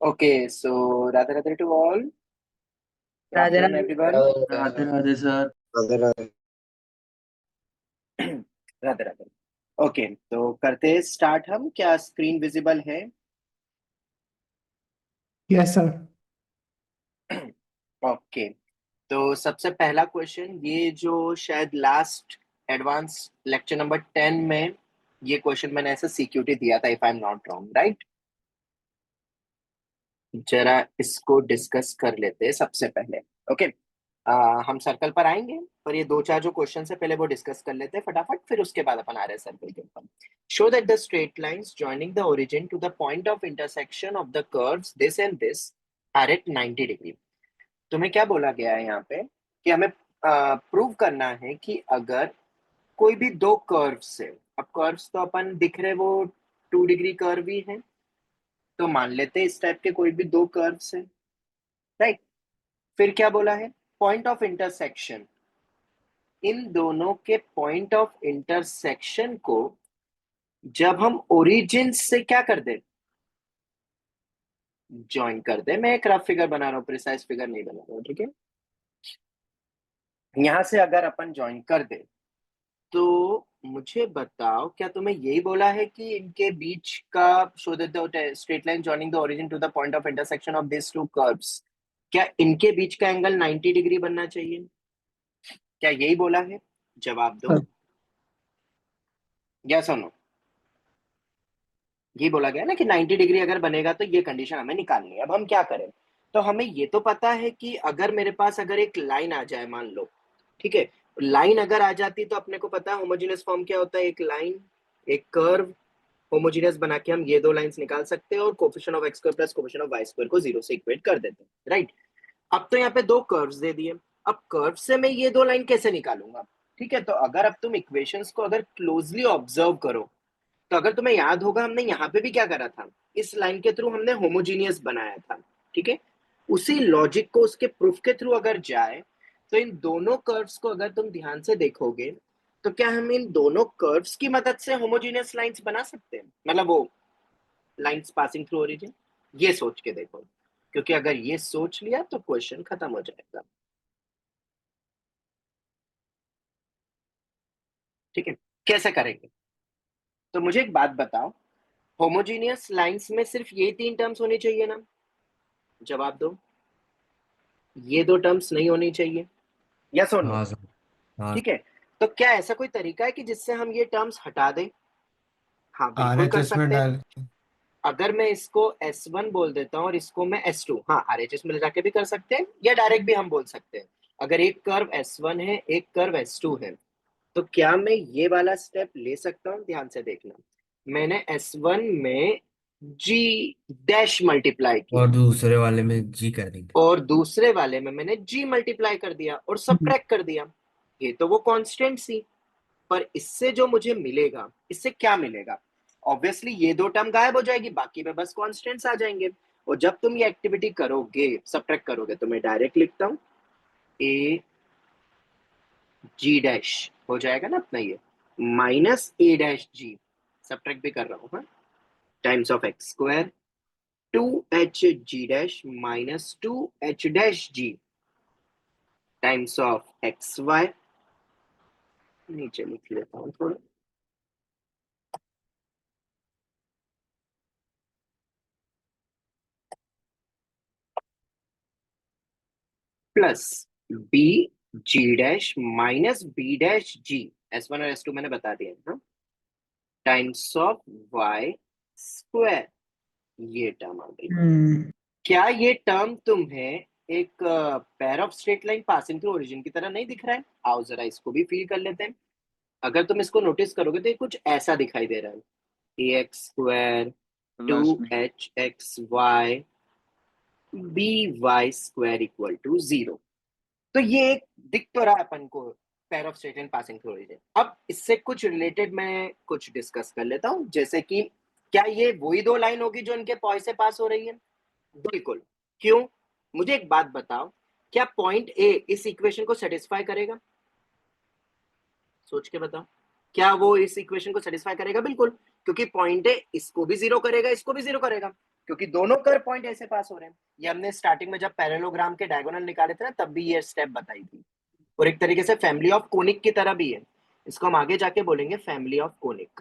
Okay, so Radha Radha to all. Good Radhe afternoon, Radhe. everyone. Radhe Radhe sir. Radhe Radhe. Radhe Radhe. Okay, तो करते हैं start हम। क्या स्क्रीन विजिबल है? Yes sir. ओके, तो सबसे पहला क्वेश्चन, ये जो शायद लास्ट एडवांस लेक्चर नंबर 10 में ये क्वेश्चन मैंने ऐसा सीक्यूटी दिया था, if I am not wrong, right? जरा इसको डिस्कस कर लेते हैं सबसे पहले। ओके, हम सर्कल पर आएंगे, पर ये दो चार जो क्वेश्चन है पहले वो डिस्कस कर लेते हैं फटाफट, फिर उसके बाद अपन आ रहे हैं सर्कल के ऊपर। Show that the straight lines joining the origin to the point of intersection of the curves this and this are at 90 degree. तुम्हें क्या बोला गया है यहाँ पे कि हमें प्रूव करना है कि अगर कोई भी दो कर्व्स है, अब कर्व्स तो अपन दिख रहे वो 2 डिग्री कर्व ही है, तो मान लेते हैं इस टाइप के कोई भी दो कर्व्स है, राइट? फिर क्या बोला है? पॉइंट ऑफ इंटरसेक्शन, इन दोनों के पॉइंट ऑफ इंटरसेक्शन को जब हम ओरिजिन से क्या कर दे, ज्वाइन कर दे। मैं एक रफ फिगर बना रहा हूं, प्रिसाइज फिगर नहीं बना रहा हूं, ठीक है? यहां से अगर अपन ज्वाइन कर दे तो मुझे बताओ, क्या तुम्हें यही बोला है कि इनके बीच का show that the straight line joining the origin to the point of intersection of this two curves, क्या इनके बीच का एंगल 90 डिग्री बनना चाहिए? क्या यही बोला है? जवाब दो, सर। या सुनो। ये बोला गया ना कि 90 डिग्री अगर बनेगा तो ये कंडीशन हमें निकालनी है। अब हम क्या करें? तो हमें ये तो पता है कि अगर मेरे पास अगर एक लाइन आ जाए, मान लो, ठीक है, लाइन अगर आ जाती तो अपने को पता है होमोजेनियस फॉर्म क्या होता है, एक लाइन, एक कर्व, होमोजेनियस बना के हम ये दो लाइंस निकाल सकते हैं और coefficient of x square plus coefficient of y square को 0 से इक्वेट कर देते हैं, राइट? अब तो यहाँ पे दो कर्व्स दे दिए, अब कर्व से मैं ये दो लाइन कैसे निकालूंगा? ठीक है, तो अगर अब तुम इक्वेशंस को अगर क्लोजली ऑब्जर्व करो तो अगर तुम्हें याद होगा हमने यहाँ पे भी क्या करा था, इस लाइन के थ्रू हमने होमोजीनियस बनाया था, ठीक है? उसी लॉजिक को उसके प्रूफ के थ्रू अगर जाए तो इन दोनों कर्व्स को अगर तुम ध्यान से देखोगे तो क्या हम इन दोनों कर्व्स की मदद से होमोजीनियस लाइंस बना सकते हैं, मतलब वो लाइंस पासिंग थ्रू ओरिजिन? ये सोच के देखो, क्योंकि अगर ये सोच लिया तो क्वेश्चन खत्म हो जाएगा, ठीक है? कैसे करेंगे? तो मुझे एक बात बताओ, होमोजीनियस लाइंस में सिर्फ ये तीन टर्म्स होनी चाहिए ना? जवाब दो, ये दो टर्म्स नहीं होनी चाहिए, यस और नो? हाँ सर। हाँ। ठीक है, तो क्या ऐसा कोई तरीका है कि जिससे हम ये टर्म्स हटा दें? हाँ, बिल्कुल कर आरएचएस में सकते हैं। डाल। अगर मैं इसको S1 बोल देता हूँ और इसको मैं S2, हाँ, आरएचएस में ले जाके भी कर सकते हैं या डायरेक्ट भी हम बोल सकते हैं। अगर एक कर्व S1 है, एक कर्व S2 है, तो क्या मैं ये वाला स्टेप ले सकता हूँ? ध्यान से देखना, मैंने S1 में G डैश मल्टीप्लाई और किया दूसरे वाले में जी कर देंगे। और दूसरे वाले में मैंने G मल्टीप्लाई कर दिया और सबट्रैक्ट कर दिया। ये तो वो कांस्टेंट सी, पर इससे जो मुझे मिलेगा, इससे क्या मिलेगा? ऑब्वियसली ये दो टर्म गायब हो जाएगी, बाकी में बस कांस्टेंट्स आ जाएंगे। और जब तुम ये एक्टिविटी करोगे, सबट्रैक्ट करोगे, तो मैं डायरेक्ट लिखता हूं ए जी डैश हो जाएगा ना अपना ये, minus a dash g, subtract भी कर रहा हूं, हाँ, times of x square 2h g dash minus 2h dash g times of x y. नीचे लिख लेता हूँ थोड़ा, plus b g dash minus b dash g, S1 और S2 मैंने बता दिया है, टाइम्स ऑफ वाई स्क्वायर। ये टर्म आ गई। क्या ये टर्म तुम्हें एक pair of straight line passing through origin की तरह नहीं दिख रहा है? आओ जरा इसको भी फील कर लेते हैं। अगर तुम इसको नोटिस करोगे तो ये कुछ ऐसा दिखाई दे रहा है, a x square two h x y b y square equal to 0। तो ये एक दिख तो रहा है अपन को, pair of straight line passing through origin. अब इससे कुछ रिलेटेड मैं कुछ डिस्कस कर लेता हूं, जैसे कि क्या ये वही दो लाइन होगी जो इनके पॉइंट से पास हो रही है? बिल्कुल। क्यों? मुझे एक बात बताओ, क्या पॉइंट ए इस इक्वेशन को सेटिस्फाई करेगा? सोच के बताओ, क्या वो इस इक्वेशन को सेटिस्फाई करेगा? बिल्कुल, क्योंकि पॉइंट ए इसको भी जीरो करेगा, इसको भी जीरो करेगा। क्योंकि दोनों कर्व पॉइंट ऐसे पास हो रहे हैं। ये हमने स्टार्टिंग में जब पैरेललोग्राम के डायगोनल निकाले थे ना, तब भी ये स्टेप बताई थी, और एक तरीके से फैमिली ऑफ कोनिक की तरह भी है। इसको हम आगे जाके बोलेंगे फैमिली ऑफ कोनिक।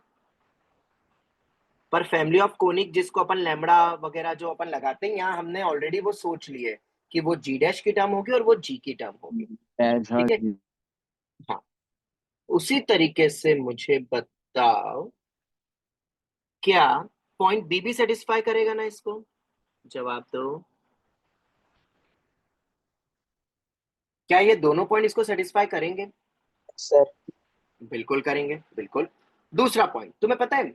पर फैमिली ऑफ कोनिक जिसको अपन लैम्बडा वगैरह जो अपन लगाते हैं, यहाँ हमने ऑलरेडी वो सोच लिए कि वो जी डैश की टर्म होगी और वो जी की टर्म होगी। ऐसा ठीक है, हाँ। उसी तरीके से मुझे बताओ, क्या पॉइंट बी भी सेटिस्फाई करेगा ना इसको? जवाब दो। क्या ये दोनों पॉइंट इसको सेटिस्फाई करेंगे? सर। बिल्कुल करेंगे, बिल्कुल। दूसरा पॉइंट, तुम्हें पता है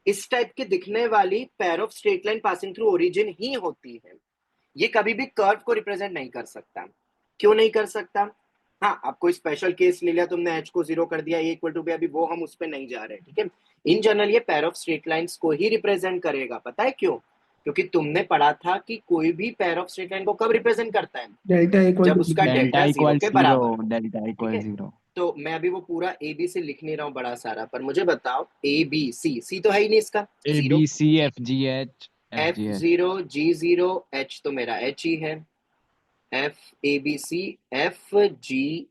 इस टाइप की दिखने वाली pair of straight line passing through origin ही होती है। ये कभी भी कर्व को रिप्रेजेंट नहीं कर सकता। क्यों नहीं कर सकता? हाँ, आप कोई स्पेशल केस ले लिया तुमने, h को 0 कर दिया, a इक्वल टू बी, अभी वो हम उस पर नहीं जा रहे, ठीक है। इन जनरल ये पेयर ऑफ स्ट्रेट लाइंस को ही रिप्रेजेंट करेगा। पता है क्यों? क्योंकि तुमने पढ़ा था कि कोई भी पेयर ऑफ स्ट्रेट लाइन को कब रिप्रेजेंट करता है? डेल्टा इक्वल जब टू उसका डेल्टा डेल्टा 0 इक्वल के 0, बराबर हो। डेल्टा ठीक इक्वल है, 0। तो मैं अभी वो पूरा ए बी से लिख नहीं रहा हूँ बड़ा सारा, पर मुझे बताओ ए बी सी, सी तो है ही नहीं इसका, a zero. B c f g h f zero, g zero, h तो मेरा एच ही है। F a b c, f g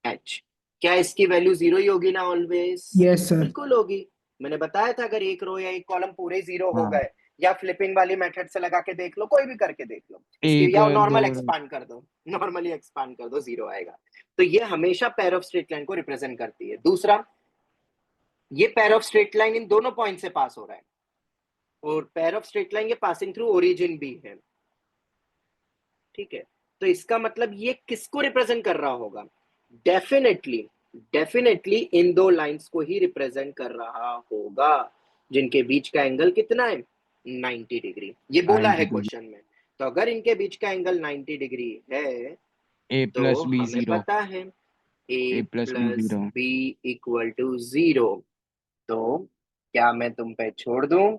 h, क्या इसकी वैल्यू 0 ही होगी ना ऑलवेज? Yes sir. बिल्कुल होगी। मैंने बताया था अगर एक रो या एक कॉलम पूरे 0 हो हाँ, गए, या फ्लिपिंग वाली मेथड से लगा के देख लो, कोई भी करके देख लो, इसकी एक या दो नॉर्मल एक्सपांड कर दो, नॉर्मली एक्सपांड कर दो, 0 आएगा। तो ये हमेशा पेयर ऑफ स्ट्रेट लाइन को रिप्रेजेंट करती है। दूसरा, ये pair of straight line in दोनों पॉइंट से पास हो रहा है, और पेयर ऑफ स्ट्रेट लाइन ये पासिंग थ्रू ओरिजिन भी है। ठीक है, तो इसका मतलब ये किसको रिप्रेजेंट कर रहा होगा? डेफिनेटली, डेफिनेटली इन दो लाइंस को ही रिप्रेजेंट कर रहा होगा, जिनके बीच का एंगल कितना है? 90 डिग्री। ये बोला है 90 डिग्री। क्वेश्चन में। तो अगर इनके बीच का एंगल 90 डिग्री है, ए तो प्लस बी हमें 0। पता है a a plus b plus 0। B equal to 0। तो क्या मैं तुम पे छोड़ दूं?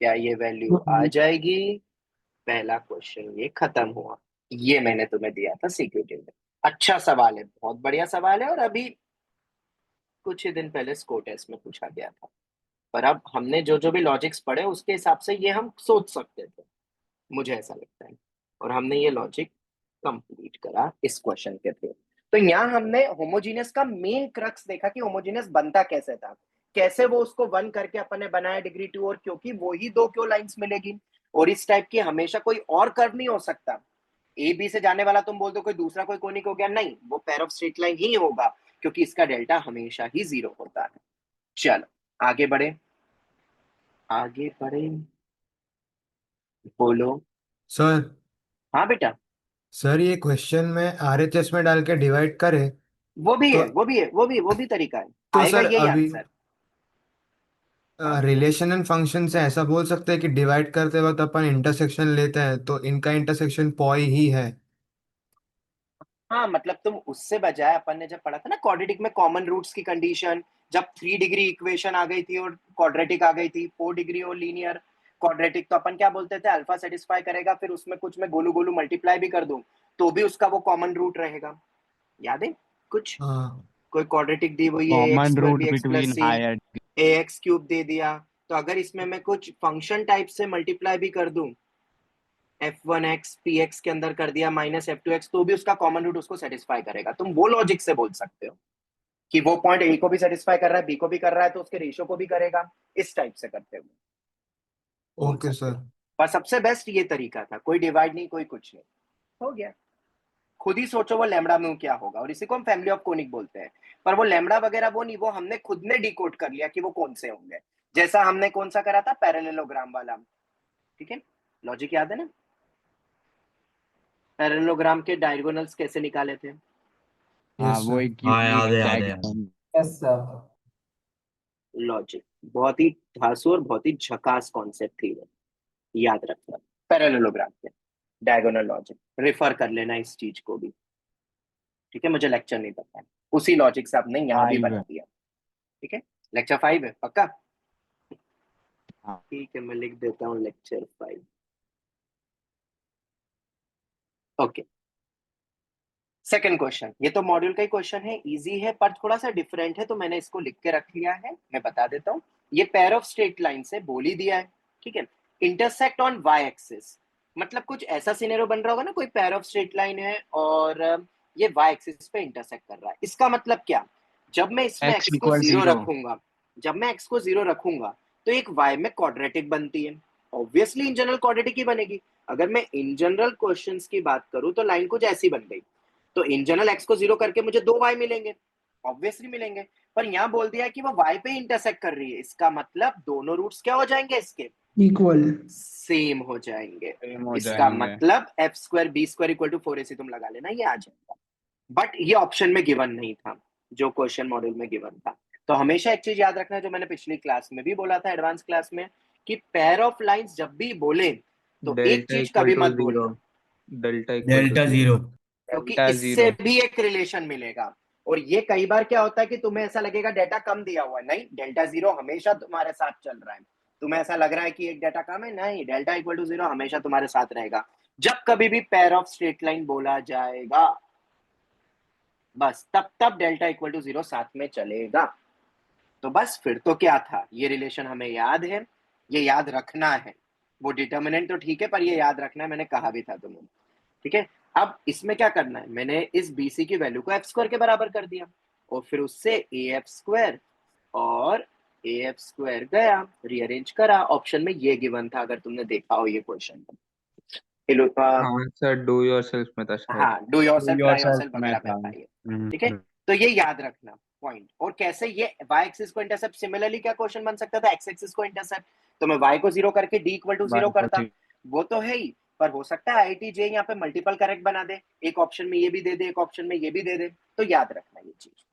क्या ये वैल्यू आ जाएगी? पहला क्वेश्चन ये खत्म हुआ। ये मैंने तुम्हें दिया था सीक्यूटिव में। अच्छा सवाल है, बहुत बढ़िया सवाल है, और अभी कुछ ही दिन पहले स्कोर टेस्ट में पूछा गया था। पर अब हमने जो जो भी लॉजिक्स पढ़े उसके हिसाब से ये हम सोच सकते थे, मुझे ऐसा लगता है। और हमने ये लॉजिक कंप्लीट करा इस क्वेश्चन के थ्रू। तो यहाँ हमने होमोजीनियस का मेन क्रक्स देखा कि होमोजीनियस बनता कैसे था, कैसे वो उसको वन करके अपन ने बनाया डिग्री 2, और क्योंकि वो ही दो क्यों लाइंस मिलेगी, और इस टाइप की हमेशा कोई और कर्व नहीं हो सकता। ए बी से जाने वाला तुम बोल दो कोई दूसरा कोई कोनिक हो गया, नहीं, वो पेयर ऑफ स्ट्रेट लाइन ही होगा, क्योंकि इसका डेल्टा हमेशा ही 0 होता है। चलो आगे बढ़े, आगे बढ़े, बोलो। सर। हाँ बेटा। सर ये क्वेश्चन में आरएचएस में डाल के डिवाइड करे वो भी तो है, वो भी है, वो भी तरीका है, तो आएगा सर यही अभी आंसर। हाँ, रिलेशन एंड फंक्शन से ऐसा बोल सकते हैं कि डिवाइड करते वक्त अपन इंटरसेक्शन लेते हैं तो इनका इंटरसेक्शन पॉई ही है। हाँ, मतलब तुम उससे बजाय अपन ने जब पढ़ा था ना क्वाड्रेटिक में कॉमन रूट्स की कंडीशन, जब 3 डिग्री इक्वेशन आ गई थी और क्वाड्रेटिक आ गई थी, 4 डिग्री और लीनियर क्वाड्रेटिक, तो अपन क्या बोलते थे, अल्फा सेटिस्फाई करेगा, फिर उसमें कुछ मैं गोलू गोलू मल्टीप्लाई भी कर दूं तो भी उसका वो कॉमन रूट रहेगा। याद है कुछ? हाँ। कोई क्वाड्रेटिक दी हुई है, x common square root b x plus between c, higher. A x cube दे दिया, तो अगर इसमें मैं कुछ फंक्शन टाइप से मल्टीप्लाई भी कर दूं, f1x px के अंदर कर दिया माइनस f2x, तो भी उसका कॉमन रूट उसको सेटिस्फाई करेगा। तुम वो लॉजिक से बोल सकते हो कि वो पॉइंट ए को भी सेटिस्फाई कर रहा है, बी को भी कर रहा है, तो उसके रेशियो को भी करेगा। इस टाइप से करते हुए बोल ओके सकते सर। हो। पर सबसे बेस्ट ये तरीका था, कोई डिवाइड नहीं, कोई कुछ नहीं, हो गया। खुद ही सोचो वो लैम्बडा म्यू क्या होगा, और इसी को हम फैमिली ऑफ कोनिक बोलते हैं। पर वो लैम्बडा वगैरह वो नहीं, वो हमने खुद ने डिकोड कर लिया कि वो कौन से होंगे, जैसा हमने कौन सा करा था, पैरेललोग्राम वाला। ठीक है, लॉजिक याद है ना? पैरेललोग्राम के डायगोनल्स कैसे निकाले थे? हाँ, यस वो सर। एक हाँ यूनिक याद है याद है याद है। डायग्राम। Yes sir. लॉजिक बहुत ही धांसू और बहुत ही झकास कॉन्सेप्ट थी वो, याद रखना। पैरेललोग्राम के डायगोनल लॉजिक रेफर कर लेना इस चीज को भी। ठीक है, मुझे लेक्चर नहीं पता है, उसी लॉजिक से आपने यहाँ भी 5 बना है। दिया। ठीक है, लेक्चर 5 है पक्का? हाँ। ठीक है, मैं लिख देता हूँ लेक्चर 5। ओके, सेकंड क्वेश्चन, ये तो मॉड्यूल का ही क्वेश्चन है, इजी है पर थोड़ा सा डिफरेंट है, तो मैंने इसको लिख के रख लिया है, मैं बता देता हूँ। ये पेयर ऑफ स्ट्रेट लाइन से बोल ही दिया है, ठीक है। इंटरसेक्ट ऑन वाई एक्सिस, मतलब कुछ ऐसा सिनेरियो बन रहा होगा ना, कोई पेयर ऑफ स्ट्रेट लाइन है और ये वाई एक्सिस पे इंटरसेक्ट कर रहा है। इसका मतलब क्या, जब मैं इसमें x एक्स को इक्वल जीरो 0। रखूंगा, जब मैं एक्स को जीरो रखूंगा तो एक वाई में क्वाड्रेटिक बनती है, ऑब्वियसली इन जनरल क्वाड्रेटिक ही बनेगी। अगर मैं इन जनरल क्वेश्चंस की बात करूं तो लाइन कुछ ऐसी बन गई, तो इन जनरल एक्स को जीरो करके मुझे दो वाई मिलेंगे, ऑब्वियसली मिलेंगे। पर यहाँ बोल दिया कि वो वाई पे इंटरसेक्ट कर रही है, इसका मतलब दोनों रूट्स क्या हो जाएंगे, इसके इक्वल। सेम हो जाएंगे। सेम हो इसका जाएंगे। मतलब f square b square equal to 4ac तुम लगा लेना, ये आ जाएगा। बट ये ऑप्शन में गिवन नहीं था, जो क्वेश्चन मॉड्यूल में गिवन था। तो हमेशा एक चीज याद रखना, जो मैंने पिछली क्लास में भी बोला था, एडवांस क्लास में, कि पेयर ऑफ लाइंस जब भी बोले तो एक डेल्टा चीज इक्वल कभी टू मत जीरो, भूलना, delta equal to delta zero. Zero. क्योंकि डेल्टा इससे 0। भी एक रिलेशन मिलेगा। और ये कई बार क्या होता है कि तुम्हें ऐसा लगेगा डेटा कम दिया हुआ है, नहीं, डेल्टा जीरो हमेशा तुम्हारे साथ चल रहा है। तुम्हें ऐसा लग रहा है कि एक डेटा कम है, नहीं, डेल्टा इक्वल टू जीरो हमेशा तुम्हारे साथ रहेगा जब कभी भी पेयर ऑफ स्ट्रेट लाइन बोला जाएगा, बस तब तब डेल्टा इक्वल टू जीरो साथ में चलेगा। तो बस फिर तो क्या था, ये रिलेशन हमें याद है, ये याद रखना है। वो डिटर्मिनेंट तो ठीक है, पर ये याद रखना है, मैंने कहा भी था तुम्हें, ठीक है। अब इसमें क्या करना है, मैंने इस BC की वैल्यू को एफ स्क्वायर के बराबर कर दिया और फिर उससे AF स्क्वायर और AF स्क्वायर गया, रीअरेंज करा, ऑप्शन में ये गिवन था, अगर तुमने देखा हो ये क्वेश्चन। हाँ सर, डू योरसेल्फ में था शायद। हाँ, do yourself, try yourself yourself में वगैरह था। में था ये, ठीक है। तो ये याद रखना पॉइंट। और कैसे ये वाई एक्सिस को इंटरसेप्ट, सिमिलरली क्या क्वेश्चन बन सकता था, एक्स एक्सिस को इंटरसेप्ट, तो मैं वाई को जीरो करके डी इक्वल टू जीरो करता, वो तो है ही, पर हो सकता है IIT JEE यहाँ पे मल्टीपल करेक्ट बना दे, एक ऑप्शन में ये भी दे दे, एक ऑप्शन में ये भी दे दे, तो याद रखना ये चीज।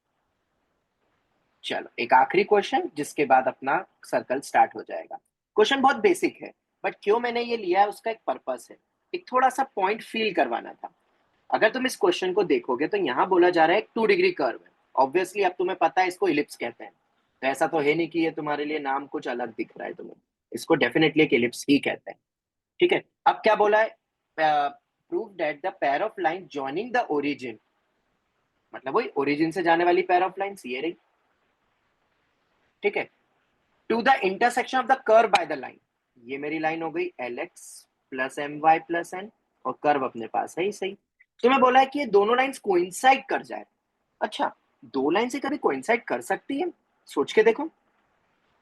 चलो एक आखिरी क्वेश्चन, जिसके बाद अपना सर्कल स्टार्ट हो जाएगा। क्वेश्चन बहुत बेसिक है, बट क्यों मैंने ये लिया है उसका एक पर्पस है, एक थोड़ा सा पॉइंट फील करवाना था। अगर तुम इस क्वेश्चन को देखोगे तो यहाँ बोला जा रहा है एक 2 डिग्री कर्व है, ऑब्वियसली अब तुम्हें पता है इसको इलिप्स कहते हैं, तो ऐसा तो है नहीं कि ये तुम्हारे लिए नाम कुछ अलग दिख रहा है तुम्हें, इसको डेफिनेटली एक इलिप्स ही कहते हैं, ठीक है। अब क्या बोला है, prove that the pair of line joining the origin, मतलब वही ओरिजिन से जाने वाली पेयर ऑफ लाइंस ये रही, ठीक है, to the intersection of the curve by the line, ये मेरी लाइन हो गई LX plus MY plus N, और कर्व अपने पास है ही सही। तुम्हें बोला है कि ये दोनों लाइंस कोइंसाइड कर जाए। अच्छा, दो लाइन से कभी कोइंसाइड कर सकती है, सोच के देखो,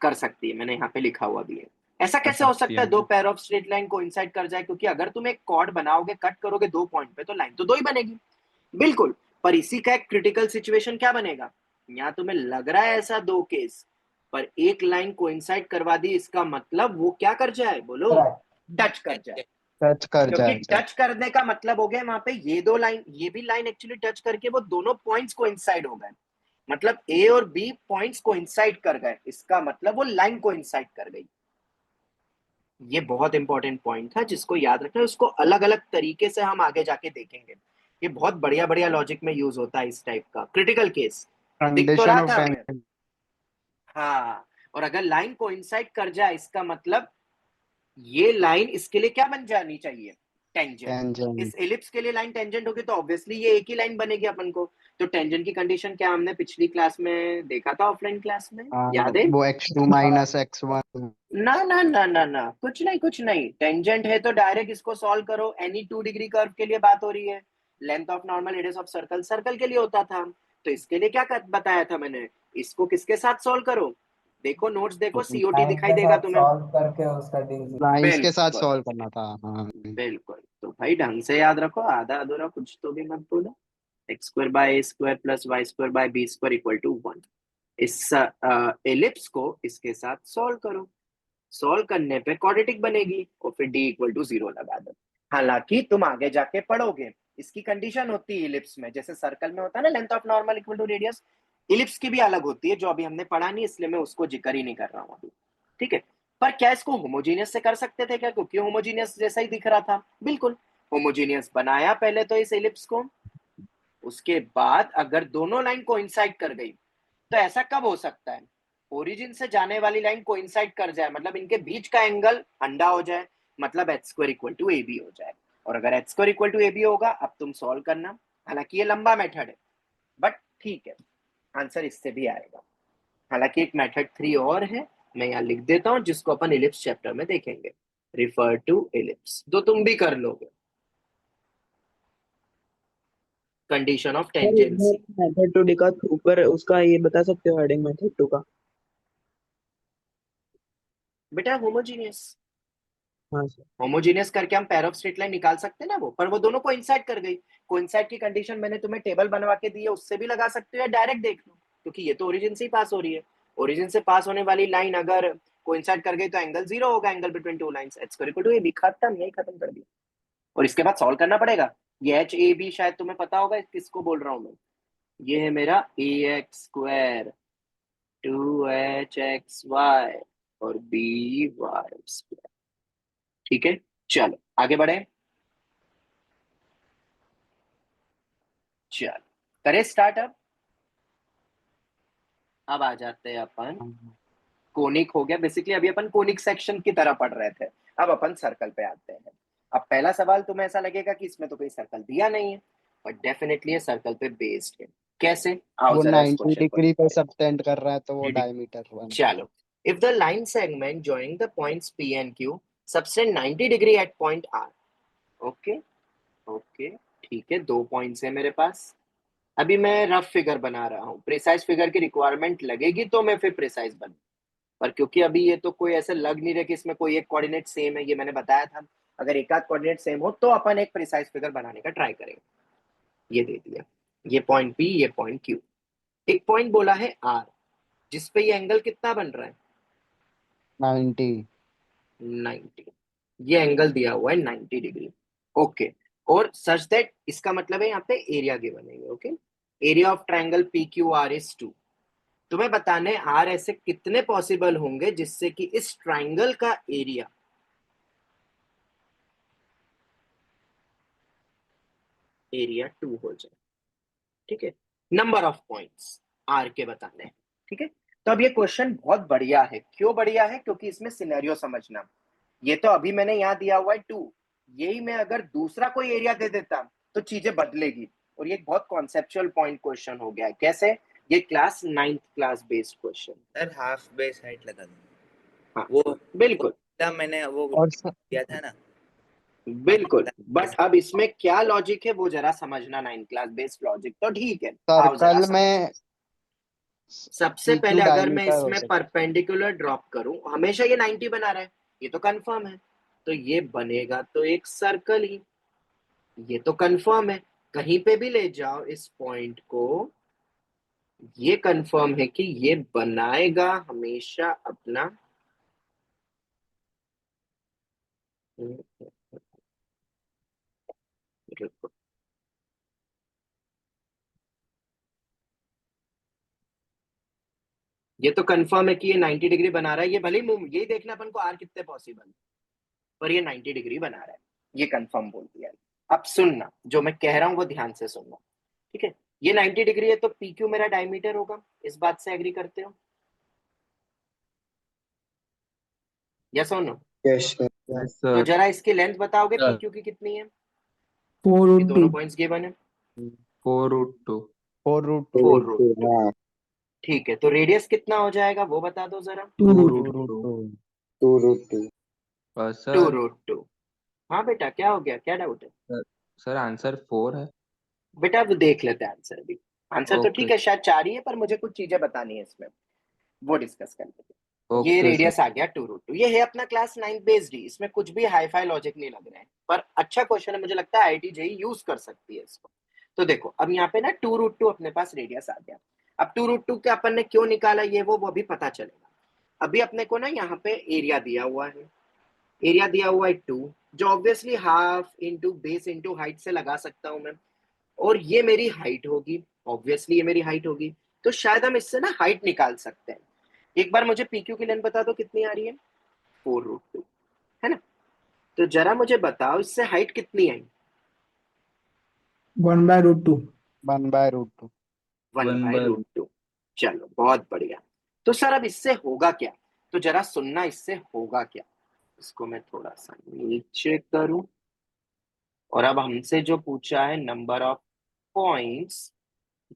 कर सकती है, मैंने यहाँ पे लिखा हुआ भी है। ऐसा कैसे हो सकता है दो pair of straight line coincide कर जाए, क्योंकि अगर तुम एक कॉर्ड बनाओगे, कट करोगे दो पॉइंट पे, तो लाइन तो दो ही बनेगी, बिल्कुल। पर इसी का एक क्रिटिकल सिचुएशन क्या बनेगा, यहाँ तुम्हें लग रहा है ऐसा दो केस, पर एक लाइन कोइंसाइड करवा दी, इसका मतलब वो क्या कर जाए, बोलो, टच कर जाए, टच कर क्योंकि जाए। टच करने का मतलब हो गया वहां पे ये दो लाइन, ये भी लाइन एक्चुअली टच करके वो दोनों पॉइंट्स कोइंसाइड हो गए, मतलब A और B पॉइंट्स कोइंसाइड कर गए, इसका मतलब वो लाइन कोइंसाइड कर गई। ये बहुत इंपॉर्टेंट पॉइंट था जिसको याद रखना, उसको अलग अलग तरीके से हम आगे जाके देखेंगे, ये बहुत बढ़िया बढ़िया लॉजिक में यूज होता है इस टाइप का क्रिटिकल केस, दिख तो कंडीशन रहा ऑफ था हमें। हाँ, और अगर लाइन कोइंसाइड कर जाए, इसका मतलब ये लाइन इसके लिए क्या बन जानी चाहिए, टेंजेंट। टेंजेंट। इस एलिप्स के लिए लाइन टेंजेंट होगी तो ऑब्वियसली ये एक ही लाइन बनेगी अपन को। तो टेंजेंट की कंडीशन क्या हमने पिछली क्लास में देखा था, ऑफलाइन क्लास में, याद है? वो x2 माइनस x1। ना ना ना ना ना, कुछ नहीं कुछ नहीं, टेंजेंट है तो डायरेक्ट इसको सॉल्व करो, एनी 2 डिग्री कर्व के लिए बात हो रही है, length of normal radius of circle circle के लिए होता था, तो इसके लिए क्या बताया था मैंने, इसको किसके साथ सॉल्व करो, देखो नोट्स देखो, COT दिखाई देगा तुम्हें, सॉल्व करके उसका लाइंस के साथ बिल्कुल सॉल्व करना था। हाँ। बिल्कुल। तो भाई ढंग से याद रखो, आधा अधूरा कुछ तो भी मत बोलो। X square by a square plus y square by b square equal to 1, इस एलिप्स को इसके साथ सॉल्व करो, सॉल्व करने पे क्वाड्रेटिक बनेगी और फिर डी इक्वल टू 0 लगा दो। हालांकि तुम आगे जाके पढ़ोगे, इसकी कंडीशन होती है इलिप्स में, जैसे सर्कल में होता है ना length of normal equal to radius, ellipse की भी अलग होती है, जो अभी हमने पढ़ा नहीं, इसलिए मैं उसको जिक्र ही नहीं कर रहा हूँ अभी, ठीक है। पर क्या इसको होमोजीनियस से कर सकते थे क्या, क्योंकि होमोजीनियस जैसा ही दिख रहा था, बिल्कुल होमोजीनियस बनाया पहले तो इस एलिप्स को, उसके बाद अगर दोनों लाइन कोइंसाइड कर गई, तो ऐसा कब हो सकता है, ओरिजिन से जाने वाली लाइन कोइंसाइड कर जाए, मतलब इनके बीच का एंगल अंडा हो जाए, मतलब h square equal to a b हो जाए, और अगर h square equal to a b होगा, अब तुम सॉल्व करना, हालांकि ये लंबा मेथड है, बट ठीक है, आंसर इससे भी आएगा। हालांकि एक मेथड 3 और है, मैं यहाँ लिख देता हूँ, जिसको अपन इलिप्स चैप्टर में देखेंगे, रिफर टू एलिप्स, तो तुम भी कर लोगे। कंडीशन ऑफ सर एक टेंजेंसी। बार मेथड टू डी का ऊपर उसका ये बता सकते हो हेडिंग मेथड टू का? बेटा होमोजीनियस, हाँ सर। होमोजीनियस करके हम पैर ऑफ स्ट्रेट लाइन निकाल सकते हैं ना वो, पर वो दोनों कोइंसाइड कर गई। कोइंसाइड की कंडीशन मैंने तुम्हें टेबल बनवा के दी है, उससे भी लगा सकते हो या डायरेक्ट देख लो, क्योंकि ये तो ओरिजिन से ही पास हो रही है। ओरिजिन से पास होने वाली लाइन अगर कोइंसाइड कर गई तो एंगल जीरो होगा, angle between two lines. X equal to a b, खत्म, यही खत्म कर दिया। और इसके बाद सॉल्व करना पड़ेगा। ये एच ए बी शायद तुम्हें पता होगा किसको बोल रहा हूं मैं। ये है मेरा ए एक्स स्क्वायर 2hxy और बी वाई स्क्वायर। ठीक है, चलो आगे बढ़े। चलो करें स्टार्ट। अब आ जाते हैं अपन, कोनिक हो गया बेसिकली, अभी अपन कोनिक सेक्शन की तरह पढ़ रहे थे, अब अपन सर्कल पे आते हैं। अब पहला सवाल तुम्हें ऐसा लगेगा कि इसमें तो कोई सर्कल दिया नहीं है, बट डेफिनेटली ये सर्कल पे बेस्ड है। कैसे, आओ वो जरा इस 90 क्वेश्चन को डिग्री पे देखते सबटेंड कर रहा है तो वो हैं। डायमीटर बन। चलो, if the line segment joining the points P and Q subtend 90 degree at point R। Okay okay, ठीक है, 2 पॉइंट्स है मेरे पास। अभी मैं रफ फिगर बना रहा हूँ, प्रिसाइज फिगर की रिक्वायरमेंट लगेगी तो मैं फिर प्रिसाइज बना, पर क्योंकि अभी ये तो कोई ऐसे लग नहीं रहा कि इसमें कोई एक कोऑर्डिनेट सेम है, ये मैंने बताया था, अगर एक आध कोऑर्डिनेट सेम हो तो अपन एक प्रिसाइज फिगर बनाने का ट्राई करेंगे। ये दे दिया, ये पॉइंट P, ये पॉइंट Q। एक पॉइंट बोला है R, जिसपे ये एंगल कितना बन रहा है, 90। 90। ये एंगल दिया हुआ है 90 डिग्री। ओके, और सच दैट, इसका मतलब है यहाँ पे एरिया गिवन है। Okay, area of triangle P Q R is 2। तुम्हें बताने आर ऐसे कितने पॉसिबल होंगे जिससे कि इस ट्रायंगल का एरिया 2 हो जाए। ठीक है, नंबर ऑफ पॉइंट्स आर के बताने हैं। ठीक है, तो अब ये क्वेश्चन बहुत बढ़िया है। क्यों बढ़िया है, क्योंकि इसमें सिनेरियो समझना। ये तो अभी मैंने यहाँ दिया हुआ है 2, यही मैं अगर दूसरा कोई एरिया दे देता तो चीजें बदलेगी। और ये बहुत कॉन्सेप्चुअल पॉइंट क्वेश्चन हो गया है। कैसे, ये class 9th class based question. Sir half base height लगा दूंगा। हाँ वो बिल्कुल तब मैंने वो और किया था ना। बिल्कुल, बट अब इसमें क्या लॉजिक है वो जरा समझना। 9th क्लास बेस्ड लॉजिक तो ठीक है, आओ जरा सर्कल समझ। में सबसे पी क्यू पहले अगर मैं डायमीटर हो इसमें सकता परपेंडिकुलर ड्रॉप करूं, हमेशा ये 90 बना रहा है, ये तो कंफर्म है, तो ये बनेगा तो एक सर्कल ही, ये तो कंफर्म है। कहीं पे भी ले जाओ इस पॉइंट को, ये कंफर्म है कि ये बनाएगा हमेशा अपना ये तो कंफर्म है कि ये 90 डिग्री बना रहा है। ये भले ही यही देखना अपन को आर कितने पॉसिबल, पर ये 90 डिग्री बना रहा है, ये कंफर्म बोल दिया। अब सुनना, जो मैं कह रहा हूं वो ध्यान से सुनना। ठीक है, ये 90 डिग्री है तो पी क्यू मेरा डायमीटर होगा, इस बात से एग्री करते हो, या सुनो? Yes sir. यस तो सर। जरा इसकी लेंथ बताओगे पी क्यू की कितनी है? 4 ये रूट दोनों 2। पॉइंट्स गिवन है, 4√2। 4√2। 4√2। हाँ, ठीक है, तो रेडियस कितना हो जाएगा वो बता दो जरा। 2 root 2√2। 2 root 2। Two sir root two हाँ बेटा, क्या हो गया, क्या डाउट है? सर सर आंसर 4 है। बेटा अब देख लेते हैं आंसर भी। आंसर तो ओके ठीक है, शायद 4 ही है, पर मुझे कुछ चीजें बतानी है इसमें, वो डिस्कस कर लेते हैं। ये ओके सर। रेडियस आ गया 2√2, ये है अपना क्लास 9 बेस्ड ही, इसमें कुछ भी हाई फाई लॉजिक नहीं लग रहा है, पर अच्छा क्वेश्चन है, मुझे लगता है आईआईटी जेई यूज कर सकती है इसको। तो देखो, अब यहाँ पे ना 2√2 अपने पास रेडियस आ गया। अब 2√2 के अपन ने क्यों निकाला ये वो अभी पता चलेगा। अभी अपने को ना यहाँ पे एरिया दिया हुआ है, एरिया दिया हुआ है 2, जो obviously half into base into height से लगा सकता हूं मैं, और ये मेरी हाइट होगी, ऑब्वियसली ये मेरी हाइट होगी, तो शायद हम इससे ना हाइट निकाल सकते हैं। एक बार मुझे पीक्यू की लेंथ बता दो कितनी आ रही है, 4√2, है ना? तो जरा मुझे बताओ इससे हाइट कितनी आई? 1/√2। 1/√2। 1 one by by root two चलो बहुत बढ़िया। तो सर अब इससे होगा क्या, तो जरा सुनना, इससे होगा क्या। इसको मैं थोड़ा सा नीचे करूं, और अब हमसे जो पूछा है नंबर ऑफ पॉइंट्स,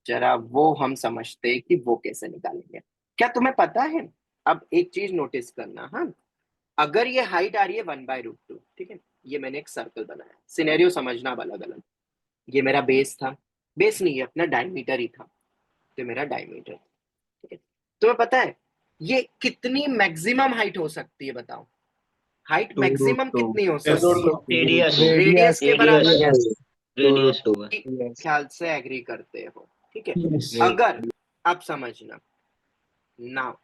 जरा वो हम समझते हैं कि वो कैसे निकालेंगे। क्या तुम्हें पता है, अब एक चीज नोटिस करना, हाँ, अगर ये हाइट आ रही है 1/√2, ठीक है, ये मैंने एक सर्कल बनाया, सिनेरियो समझना अब अलग अलग। ये मेरा बेस था, बेस नहीं, ये अपना डायमीटर ही था, तो मेरा डायमीटर, ठीक है। तुम्हें पता है ये कितनी मैक्सिमम हाइट हो सकती है, बताओ हाइट 2 root मैक्सिमम 2 कितनी हो सकती है? रेडियस रेडियस के बराबर रेडियस 2 ख्याल से एग्री करते हो, ठीक है। Yes. अगर आप समझना, नाउ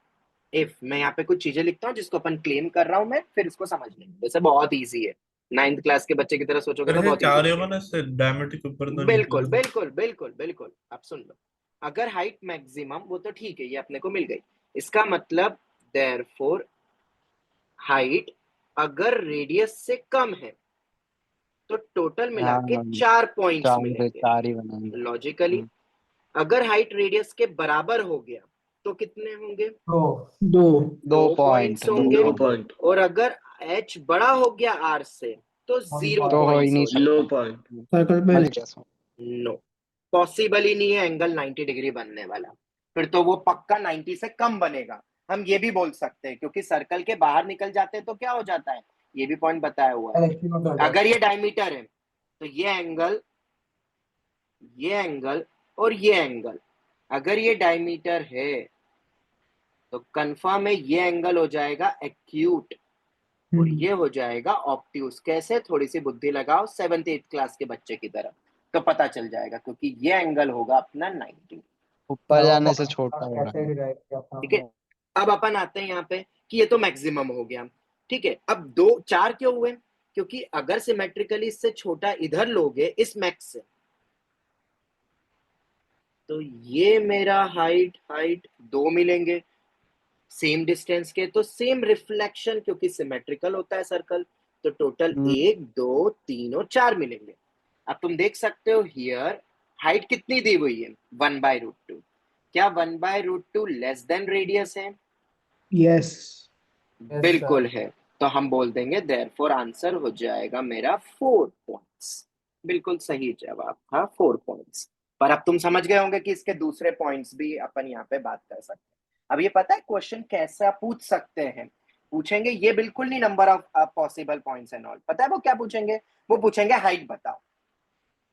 इफ मैं यहाँ पे कुछ चीजें लिखता हूँ जिसको अपन क्लेम कर रहा हूँ मैं, फिर इसको समझ लेंगे। वैसे बहुत इजी है, 9th क्लास के बच्चे की तरह सोचोगे तो बहुत चार इजी होगा ना, इससे डायमीटर के ऊपर तो बिल्कुल निकलेगा। बिल्कुल बिल्कुल बिल्कुल। आप सुन लो, अगर हाइट मैक्सिमम, वो तो ठीक है, ये अपने को मिल गई, इसका मतलब देयरफॉर हाइट अगर रेडियस से कम है तो टोटल मिला के हाँ 4 पॉइंट्स चार मिलेंगे चार ही बनेंगे। लॉजिकली। अगर हाइट रेडियस के बराबर हो गया तो कितने होंगे? दो दो पॉइंट पॉइंट्स होंगे। लो पॉइंट और अगर h बड़ा हो गया r से तो 0 तो हो ही पॉइंट्स नहीं हो लो सकता। पॉइंट नो, पॉसिबल ही नहीं है एंगल 90 डिग्री बनने वाला, फिर तो वो पक्का 90 से कम बनेगा। हम ये भी बोल सकते हैं क्योंकि सर्कल के बाहर निकल जाते हैं तो क्या हो जाता है, ये भी पॉइंट बताया हुआ है। अगर ये डायमीटर है तो ये एंगल और ये एंगल, अगर ये डायमीटर है तो कंफर्म है ये एंगल हो जाएगा एक्यूट और ये हो जाएगा ऑब्ट्यूस। कैसे? थोड़ी सी बुद्धि लगाओ 7th 8th क्लास के बच्चे की तरह, तो पता चल जाएगा, क्योंकि ये एंगल होगा अपना 90, ऊपर जाने से छोटा हो रहा है। ठीक है। अब अपन आते हैं यहाँ पे कि ये तो मैक्सिमम हो गया, ठीक है। अब 2 4 क्यों हुए? क्योंकि अगर सिमेट्रिकली इससे छोटा इधर लोगे इस मैक्स से, तो ये मेरा हाइट 2 मिलेंगे सेम डिस्टेंस के, तो सेम रिफ्लेक्शन, क्योंकि सिमेट्रिकल होता है सर्कल, तो टोटल 1 2 3 और 4 मिलेंगे। अब तुम देख सकते हो हियर हाइट कितनी दी हुई है 1/√2। क्या 1/√2 लेस देन रेडियस है? यस बिल्कुल है। तो हम बोल देंगे देयरफॉर आंसर हो जाएगा मेरा 4 पॉइंट्स। बिल्कुल सही जवाब था 4 पॉइंट्स। पर अब तुम समझ गए होंगे कि इसके दूसरे पॉइंट्स भी अपन यहाँ पे बात कर सकते हैं। अब ये पता है क्वेश्चन कैसा पूछ सकते हैं? पूछेंगे ये बिल्कुल नहीं number of possible points and all, पता है वो क्या पूछेंगे? वो पूछेंगे हाइट बताओ।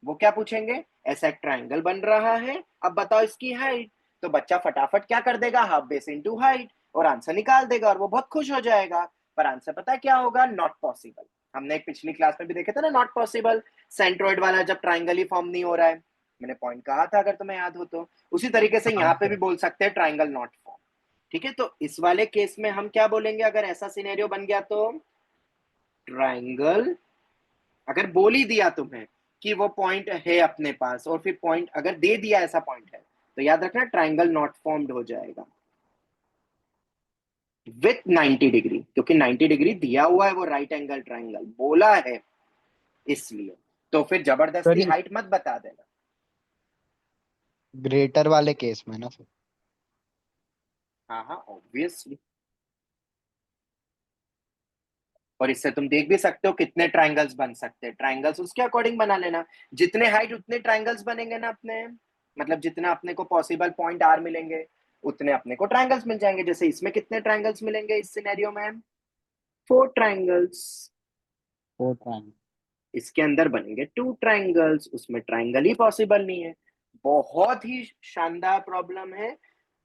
वो क्या पूछेंगे? ऐसा एक ट्रायंगल बन रहा है, अब बताओ इसकी हाइट। तो बच्चा फटाफट क्या कर देगा, हाफ बेस इनटू हाइट, और आंसर निकाल देगा और वो बहुत खुश हो जाएगा। पर आंसर पता है क्या होगा? Not possible. हमने एक पिछली क्लास में भी देखे थे ना, नॉट पॉसिबल, सेंट्रोइड वाला, जब ट्राइंगल ही फॉर्म नहीं हो रहा है। मैंने पॉइंट कहा था अगर तुम्हें याद हो तो। उसी तरीके से यहाँ पे भी बोल सकते हैं ट्राइंगल नॉट फॉर्म, ठीक है। तो इस वाले केस में हम क्या बोलेंगे अगर ऐसा सिनेरियो बन गया तो? ट्राइंगल, अगर बोल ही दिया तुम्हें कि वो पॉइंट है अपने पास और फिर पॉइंट अगर दे दिया ऐसा पॉइंट है, तो याद रखना ट्राइंगल नॉट फॉर्म्ड हो जाएगा विथ 90 डिग्री, क्योंकि 90 डिग्री दिया हुआ है, वो राइट एंगल ट्राइंगल बोला है इसलिए। तो फिर जबरदस्ती सर हाइट मत बता देना। ग्रेटर वाले केस में ना सर। हाँ हाँ ऑब्वियसली। और इससे तुम देख भी सकते हो कितने ट्राइंगल्स बन सकते हैं। ट्राइंगल्स उसके अकॉर्डिंग बना लेना, जितने हाइट उतने ट्राइंगल्स बनेंगे ना अपने, मतलब जितना अपने को पॉसिबल पॉइंट आर मिलेंगे उतने अपने को ट्राइंगल्स मिल जाएंगे। जैसे इसमें कितने ट्राइंगल्स मिलेंगे इस सिनेरियो में? 4 ट्राइंगल्स। 4 ट्रायंगल इसके अंदर बनेंगे 2 ट्राइंगल्स, उसमें ट्राइंगल ही पॉसिबल नहीं है। बहुत ही शानदार प्रॉब्लम है,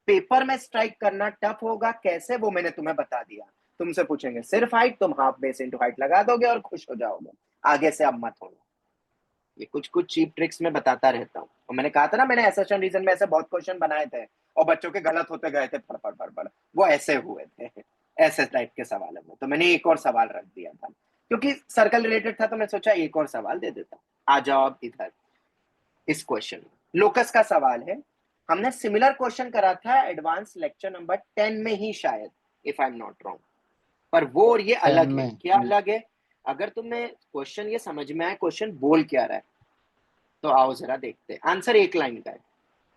पेपर में स्ट्राइक करना टफ होगा। कैसे, वो मैंने तुम्हें बता दिया। तुमसे पूछेंगे सिर्फ हाइट, तुम हाफ बेस इनटू हाइट लगा दोगे और खुश हो जाओगे। आगे से अब मत होना। ये कुछ कुछ चीप ट्रिक्स में बताता रहता हूँ। और मैंने कहा था ना, मैंने एसेशन रीजन में ऐसे बहुत क्वेश्चन बनाए थे और बच्चों के गलत होते गए थे, फड़ फड़ फड़ फड़, वो ऐसे हुए थे ऐसे टाइप के सवालों में। तो मैंने एक और सवाल रख दिया था क्योंकि सर्कल रिलेटेड था, तो मैं सोचा एक और सवाल दे देता हूँ। आ जाओ अब इधर इस क्वेश्चन में। लोकस का सवाल है। हमने सिमिलर क्वेश्चन करा था एडवांस लेक्चर नंबर 10 में ही शायद, if I am not wrong, पर वो और ये 10 अलग है। में क्या अलग है? अगर तुम्हें क्वेश्चन ये समझ में आए क्वेश्चन बोल क्या रहा है, तो आओ जरा देखते हैं। आंसर एक लाइन का है,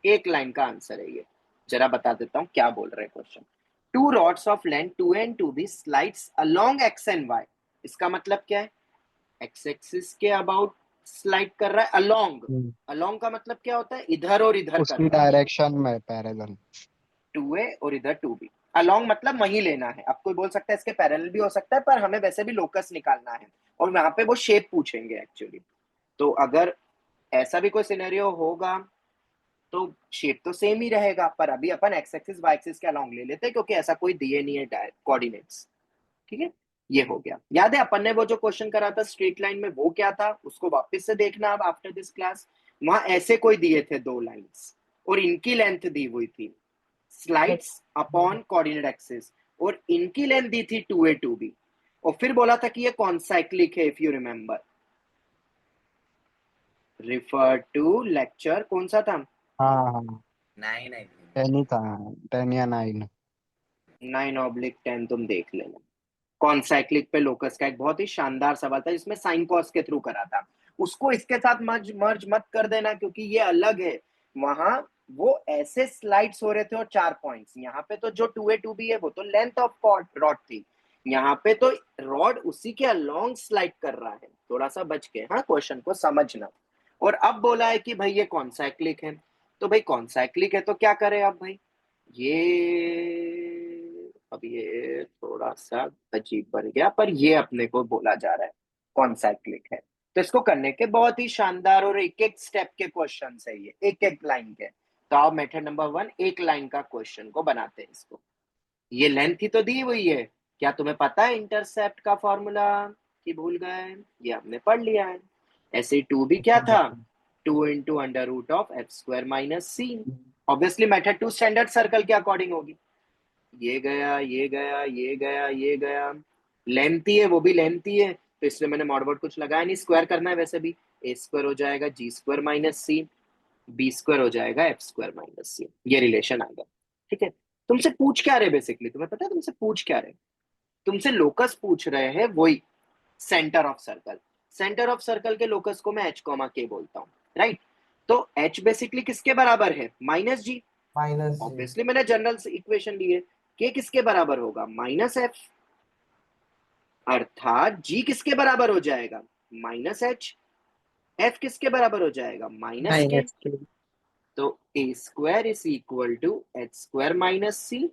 एक लाइन का आंसर है ये। जरा बता देता हूँ क्या बोल रहे हैं question. 2 rods of length 2a and 2b slides along x and y। इसका मतलब क्या है? x एक्सिस के अबाउट स्लाइड कर रहा है। अलोंग का मतलब क्या होता है? इधर और इधर कर उसकी रहा है। डायरेक्शन में पैरेलल। 2a और इधर 2b। अलोंग मतलब वही लेना है। अब कोई बोल सकता है इसके पैरेलल भी हो सकता है, पर हमें वैसे भी लोकस निकालना है और वहां पे वो शेप पूछेंगे एक्चुअली। तो अगर ऐसा भी कोई सिनेरियो होगा तो शेप तो सेम ही रहेगा, पर अभी अपन एक्स एक्सिस वाई एक्सिस के अलोंग ले लेते हैं क्योंकि ऐसा कोई दिए नहीं है कोऑर्डिनेट्स। ठीक है, ये हो गया। याद है अपन ने वो जो क्वेश्चन करा था स्ट्रेट लाइन में, वो क्या था, उसको वापस से देखना अब आफ्टर दिस क्लास। वहां ऐसे कोई दिए थे दो लाइंस और इनकी लेंथ दी हुई थी स्लाइड्स अपॉन कोऑर्डिनेट एक्सिस, और इनकी लेंथ दी थी 2a 2b, और फिर बोला था कि ये कौन साइक्लिक है। If you remember, refer to lecture कौन सा था? हाँ हाँ 9 आई थिंक। 10 ही था, 10 या 9। 9/10 तुम देख लेना। कौन साइक्लिक पे लोकस का एक बहुत ही शानदार सवाल था जिसमें साइन कॉस के थ्रू करा था। उसको इसके साथ मर्ज मत कर देना क्योंकि ये अलग है। वहां वो ऐसे स्लाइड्स हो रहे थे और 4 पॉइंट्स। यहाँ पे तो जो 2a 2b है वो तो लेंथ ऑफ रॉड थी, यहाँ पे तो रॉड उसी के अलोंग स्लाइड कर रहा है। थोड़ा सा बच के हाँ क्वेश्चन को समझना। और अब बोला है कि भाई ये कौन साइक्लिक है, तो भाई कौन साइक्लिक है तो क्या करें अब भाई। अब ये थोड़ा सा अजीब बन गया, पर ये अपने को बोला जा रहा है कौन साइक्लिक है। तो इसको करने के बहुत ही शानदार और एक एक स्टेप के क्वेश्चन है ये, एक एक लाइन के। तो आप मेथड नंबर 1 एक लाइन का क्वेश्चन को बनाते हैं इसको। ये लेंथ ही तो दी हुई है, क्या तुम्हें पता है इंटरसेप्ट का फॉर्मूला कि भूल गए? ये हमने पढ़ लिया है। ऐसे 2b क्या था, 2 into under root of f square minus c. Obviously method 2 standard circle के अकॉर्डिंग होगी। ये गया ये गया ये गया ये गया, लेंथी है वो भी लेंथी है, तो इसलिए मैंने मॉडवर्ड कुछ लगाया नहीं। स्क्वायर करना है वैसे भी, ए स्क्वायर हो जाएगा जी square minus c, b square हो जाएगा एफ स्क्वायर माइनस सी। ये रिलेशन आएगा। ठीक है, तुमसे पूछ क्या रहे बेसिकली, तुम्हें पता है तुमसे पूछ क्या रहे? तुमसे लोकस पूछ रहे हैं, वही centre of circle. Centre of circle के लोकस को मैं एच कॉमा के बोलता हूँ, राइट। तो एच बेसिकली किसके बराबर है, माइनस जी। ऑब्वियसली मैंने जनरल इक्वेशन ली है, के किसके बराबर होगा, माइनस एफ। अर्थात जी किसके बराबर हो जाएगा, माइनस एच। एफ किसके बराबर हो जाएगा, माइनस के। Minus k. तो a square is equal to h square minus c,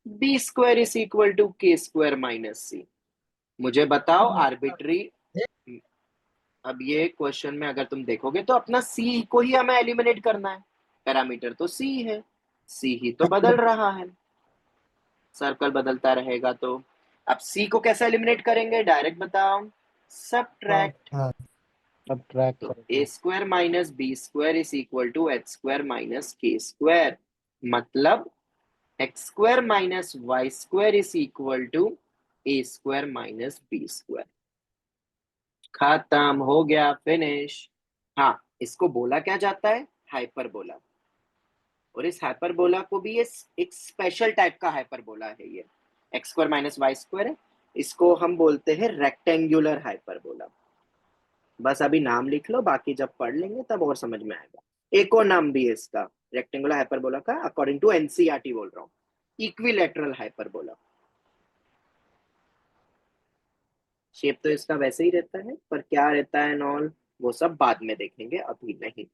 b square is equal to k square minus c. मुझे बताओ आर्बिट्री। अब ये क्वेश्चन में अगर तुम देखोगे तो अपना सी को ही हमें एलिमिनेट करना है, पैरामीटर तो सी है, सी ही तो बदल रहा है, सर्कल बदलता रहेगा। तो अब सी को कैसे एलिमिनेट करेंगे, डायरेक्ट बताओ, सबट्रैक्ट। सब्ट्रैक्ट तो करके a square minus b square is equal to h square minus k square, मतलब x square minus y square is equal to a square minus b square. खत्म हो गया, फिनिश। हाँ, इसको बोला क्या जाता है, हाइपरबोला। और इस हाइपरबोला को भी ये एक स्पेशल टाइप का हाइपरबोला है। ये x square minus y square है, इसको हम बोलते हैं रेक्टेंगुलर हाइपरबोला। बस अभी नाम लिख लो, बाकी जब पढ़ लेंगे तब और समझ में आएगा। एक और नाम भी है इसका रेक्टेंगुलर हाइपरबोला का, अकॉर्डिंग टू एनसीईआरटी बोल रहा हूँ, इक्विलैटरल हाइपरबोला। शेप तो इसका वैसे ही रहता है, पर क्या रहता है नॉल, वो सब बाद में देखेंगे, अभी नहीं।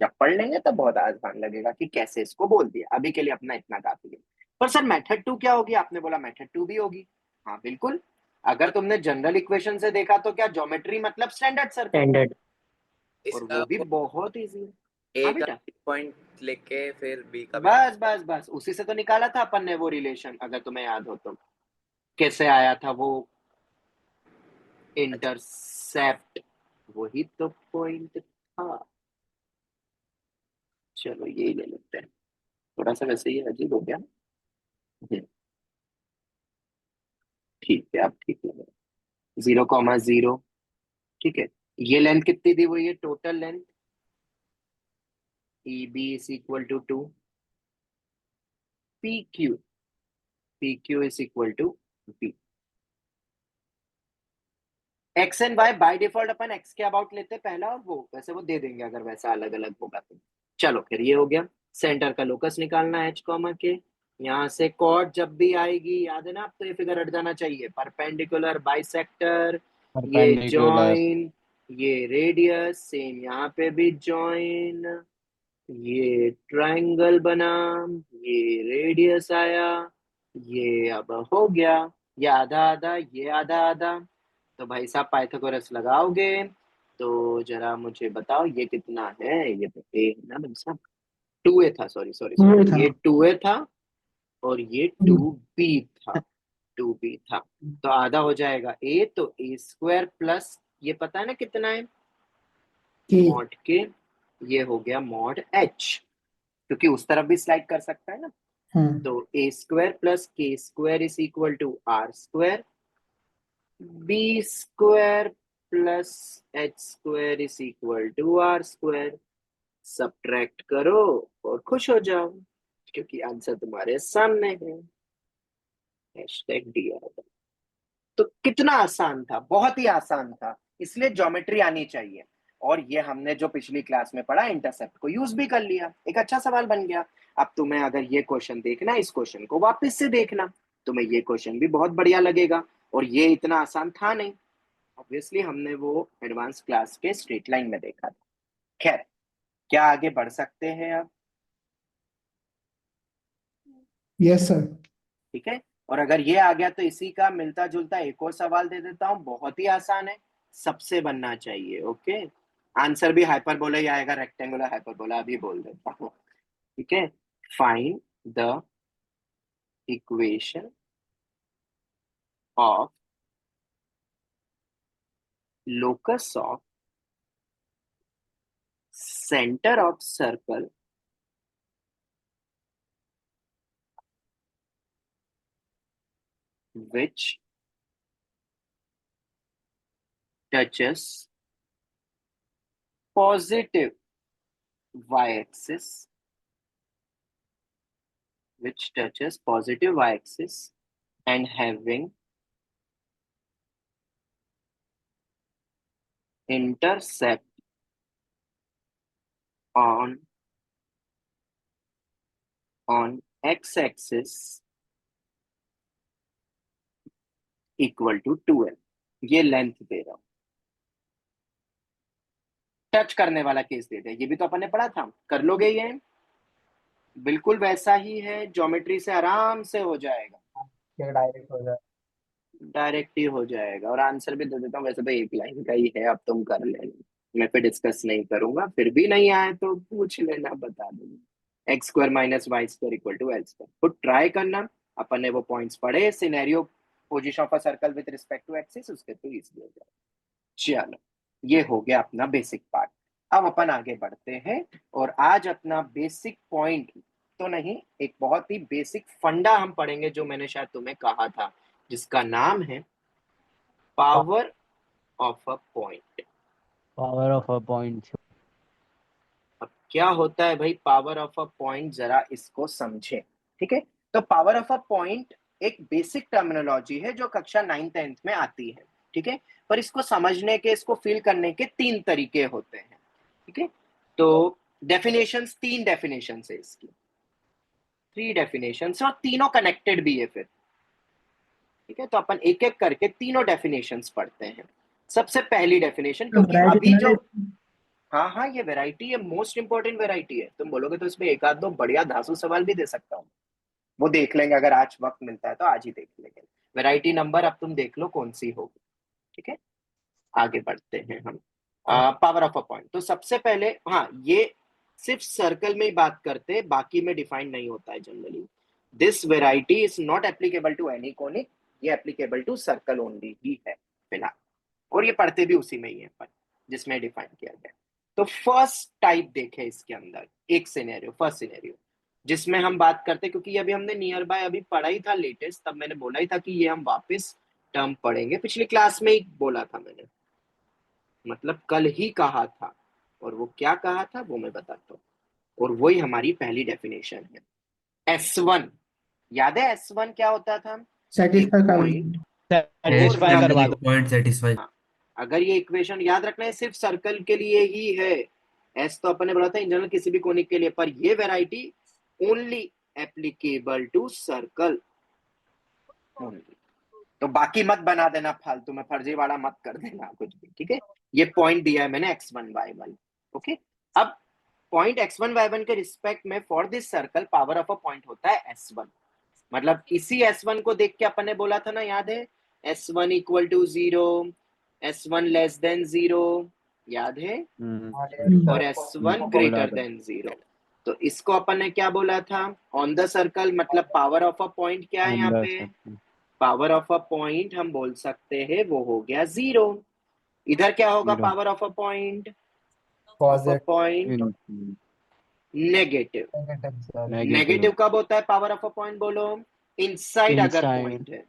जब पढ़ लेंगे तब बहुत आसान लगेगा कि कैसे इसको बोल दिया। अभी के लिए अपना इतना काफी है। पर सर मेथड 2 क्या होगी, आपने बोला मेथड 2 भी होगी। हाँ बिल्कुल, अगर तुमने जनरल इक्वेशन से देखा तो क्या ज्योमेट्री मतलब स्टैंडर्ड सर्कल, स्टैंडर्ड। और इसका वो भी बहुत इजी है। ए हाँ का बेटा, पॉइंट लेके फिर बी का भी बस बस बस उसी से तो निकाला था अपन ने वो रिलेशन, अगर तुम्हें याद हो तो। कैसे आया था वो, अच्छा, इंटरसेप्ट, वही तो पॉइंट था। चलो यही ले लेते हैं, थोड़ा सा वैसे ही अजीब हो गया। ठीक है, आप ठीक लगे, 0,0। ठीक है, ये लेंथ कितनी दी हुई है, total length e b is equal to 2, p q is equal to b. X and y by default अपन एक्स के अबाउट लेते हैं पहला, और वो वैसे वो दे देंगे अगर वैसा अलग अलग होगा तो। चलो फिर ये हो गया। सेंटर का लोकस निकालना है एच कॉमा के। यहाँ से कॉर्ड जब भी आएगी, याद है ना, अब तो ये फिगर हट जाना चाहिए, परपेंडिकुलर बाइसेक्टर, ये परपेंडिकुलर जॉइन, ये रेडियस, सेम यहाँ पे भी जॉइन, ये ट्रायंगल बना, ये रेडियस आया, ये अब हो गया, ये आधा आधा, ये आधा आधा। तो भाई साहब पाइथागोरस लगाओगे तो जरा मुझे बताओ ये कितना है। ये तो ए है ना भाई साहब, टू ए था, सॉरी सॉरी हुए सॉरी, था। ये टू ए था और ये टू बी था, टू बी था। तो आधा हो जाएगा ए, तो ए स्क्वायर प्लस ये पता है ना कितना है, कि मॉड के, ये हो गया मॉड एच, क्योंकि उस तरफ भी स्लाइड कर सकता है ना। हाँ तो a square plus k square is equal to r square, b square plus h square is equal to r square. Subtract करो और खुश हो जाओ, क्योंकि आंसर तुम्हारे सामने है। हैशटैग दिया। तो कितना आसान था, बहुत ही आसान था, इसलिए ज्योमेट्री आनी चाहिए। और ये हमने जो पिछली क्लास में पढ़ा इंटरसेप्ट को यूज भी कर लिया, एक अच्छा सवाल बन गया। अब तुम्हें अगर ये क्वेश्चन देखना, इस क्वेश्चन को वापस से देखना, तुम्हें ये क्वेश्चन भी बहुत बढ़िया लगेगा। और ये इतना आसान था नहीं, ऑब्वियसली हमने वो एडवांस क्लास के स्ट्रेट लाइन में देखा था। खैर, क्या आगे बढ़ सकते हैं अब? Yes sir. ठीक है, और अगर ये आ गया तो इसी का मिलता जुलता एक और सवाल दे देता हूं, बहुत ही आसान है, सबसे बनना चाहिए। ओके, आंसर भी हाइपरबोला ही आएगा, रेक्टेंगुलर हाइपरबोला, अभी बोल देता हूं। ठीक है, find the equation of locus of centre of circle which touches positive y-axis, which touches positive y-axis and having intercept on x-axis equal to 2l। ये लेंथ दे रहा हूं, टच करने वाला केस दे दे, ये भी तो अपन ने पढ़ा था, कर लोगे ये? बिल्कुल वैसा ही है, ज्योमेट्री से आराम से हो जाएगा, डायरेक्ट हो जाए। डायरेक्ट ही हो जाएगा। और आंसर भी दे देता हूँ, वैसे तो एक लाइन का ही है, अब तुम कर लेना, मैं फिर डिस्कस नहीं करूंगा, फिर भी नहीं आए तो पूछ लेना, बता दूंगा। X square minus y square equal to l square, तो ट्राई करना। अपन ने वो पॉइंट्स पढ़े, scenario position of a circle with respect to axis, उसके तो इजी हो जाए। चलो, ये हो गया अपना बेसिक पार्ट। अब अपन आगे बढ़ते हैं, और आज अपना बेसिक पॉइंट तो नहीं, एक बहुत ही बेसिक फंडा हम पढ़ेंगे, जो मैंने शायद तुम्हें कहा था, जिसका नाम है power of a point. Power of a point. अब क्या होता है भाई पावर ऑफ अ पॉइंट, जरा इसको समझे। ठीक है, तो पावर ऑफ अ पॉइंट एक बेसिक टर्मिनोलॉजी है जो कक्षा 9th-10th में आती है। ठीक है, पर इसको समझने के, इसको फील करने के तीन तरीके होते हैं। ठीक है, तो डेफिनेशंस, तीन डेफिनेशंस है इसकी, 3 डेफिनेशंस, और तीनों कनेक्टेड भी है फिर। ठीक है, तो अपन एक एक करके तीनों डेफिनेशंस पढ़ते हैं। सबसे पहली डेफिनेशन, क्योंकि अभी जो, हाँ हाँ ये वैरायटी है, मोस्ट इंपॉर्टेंट वैरायटी है, तुम बोलोगे तो इसमें एक आध दो बढ़िया धांसू सवाल भी दे सकता हूँ, वो देख लेंगे, अगर आज वक्त मिलता है तो आज ही देख लेंगे। वैरायटी नंबर अब तुम देख लो कौन सी होगी। ठीक है, आगे बढ़ते हैं हम। पावर ऑफ अ पॉइंट, तो सबसे पहले, हाँ ये सिर्फ सर्कल में ही बात करते हैं, बाकी में डिफाइन नहीं होता है generally. This variety is not applicable to any conic, ये एप्लीकेबल टू सर्कल ओनली ही है फिलहाल, और ये पढ़ते भी उसी में ही है पर, जिसमें डिफाइन किया गया। तो फर्स्ट टाइप देखे इसके अंदर, एक सिनेरियो, फर्स्ट सिनेरियो जिसमें हम बात करते, क्योंकि अभी हमने नियर बाय अभी पढ़ा ही था लेटेस्ट, तब मैंने बोला ही था कि ये हम वापस टर्म पढ़ेंगे, पिछली क्लास में ही बोला था मैंने, मतलब कल ही कहा था, और वो क्या कहा था वो मैं बताता हूँ। और वही हमारी पहली डेफिनेशन है, S1। याद है S1 क्या होता था? सेटिस्फाई कर पॉइंट सेटिस्फाई और करवा दो। Point satisfy. हाँ, अगर ये इक्वेशन याद रखना है, सिर्फ सर्कल के लिए ही है, एस तो अपन ने बोला था इन जनरल किसी भी कोनिक के लिए, पर ये variety only applicable to circle only. तो बाकी मत बना देना फालतू में, फर्जीवाड़ा मत कर देना कुछ भी। ठीक है, ये पॉइंट दिया है मैंने x1 y1। ओके, अब पॉइंट x1 y1 के रिस्पेक्ट में for this circle power of a point होता है S1। मतलब इसी S1 को देख के अपन ने बोला था ना, याद है, S1 equal to 0, S1 less than 0, याद है, और S1 ग्रेटर देन 0। तो इसको अपन ने क्या बोला था, ऑन द सर्कल, मतलब पावर ऑफ अ पॉइंट क्या है यहाँ पे, पावर ऑफ अ पॉइंट हम बोल सकते हैं वो हो गया 0। इधर क्या होगा power of a point, point negative. Negative कब होता है पावर ऑफ अ पॉइंट, बोलो, इनसाइड अगर पॉइंट है,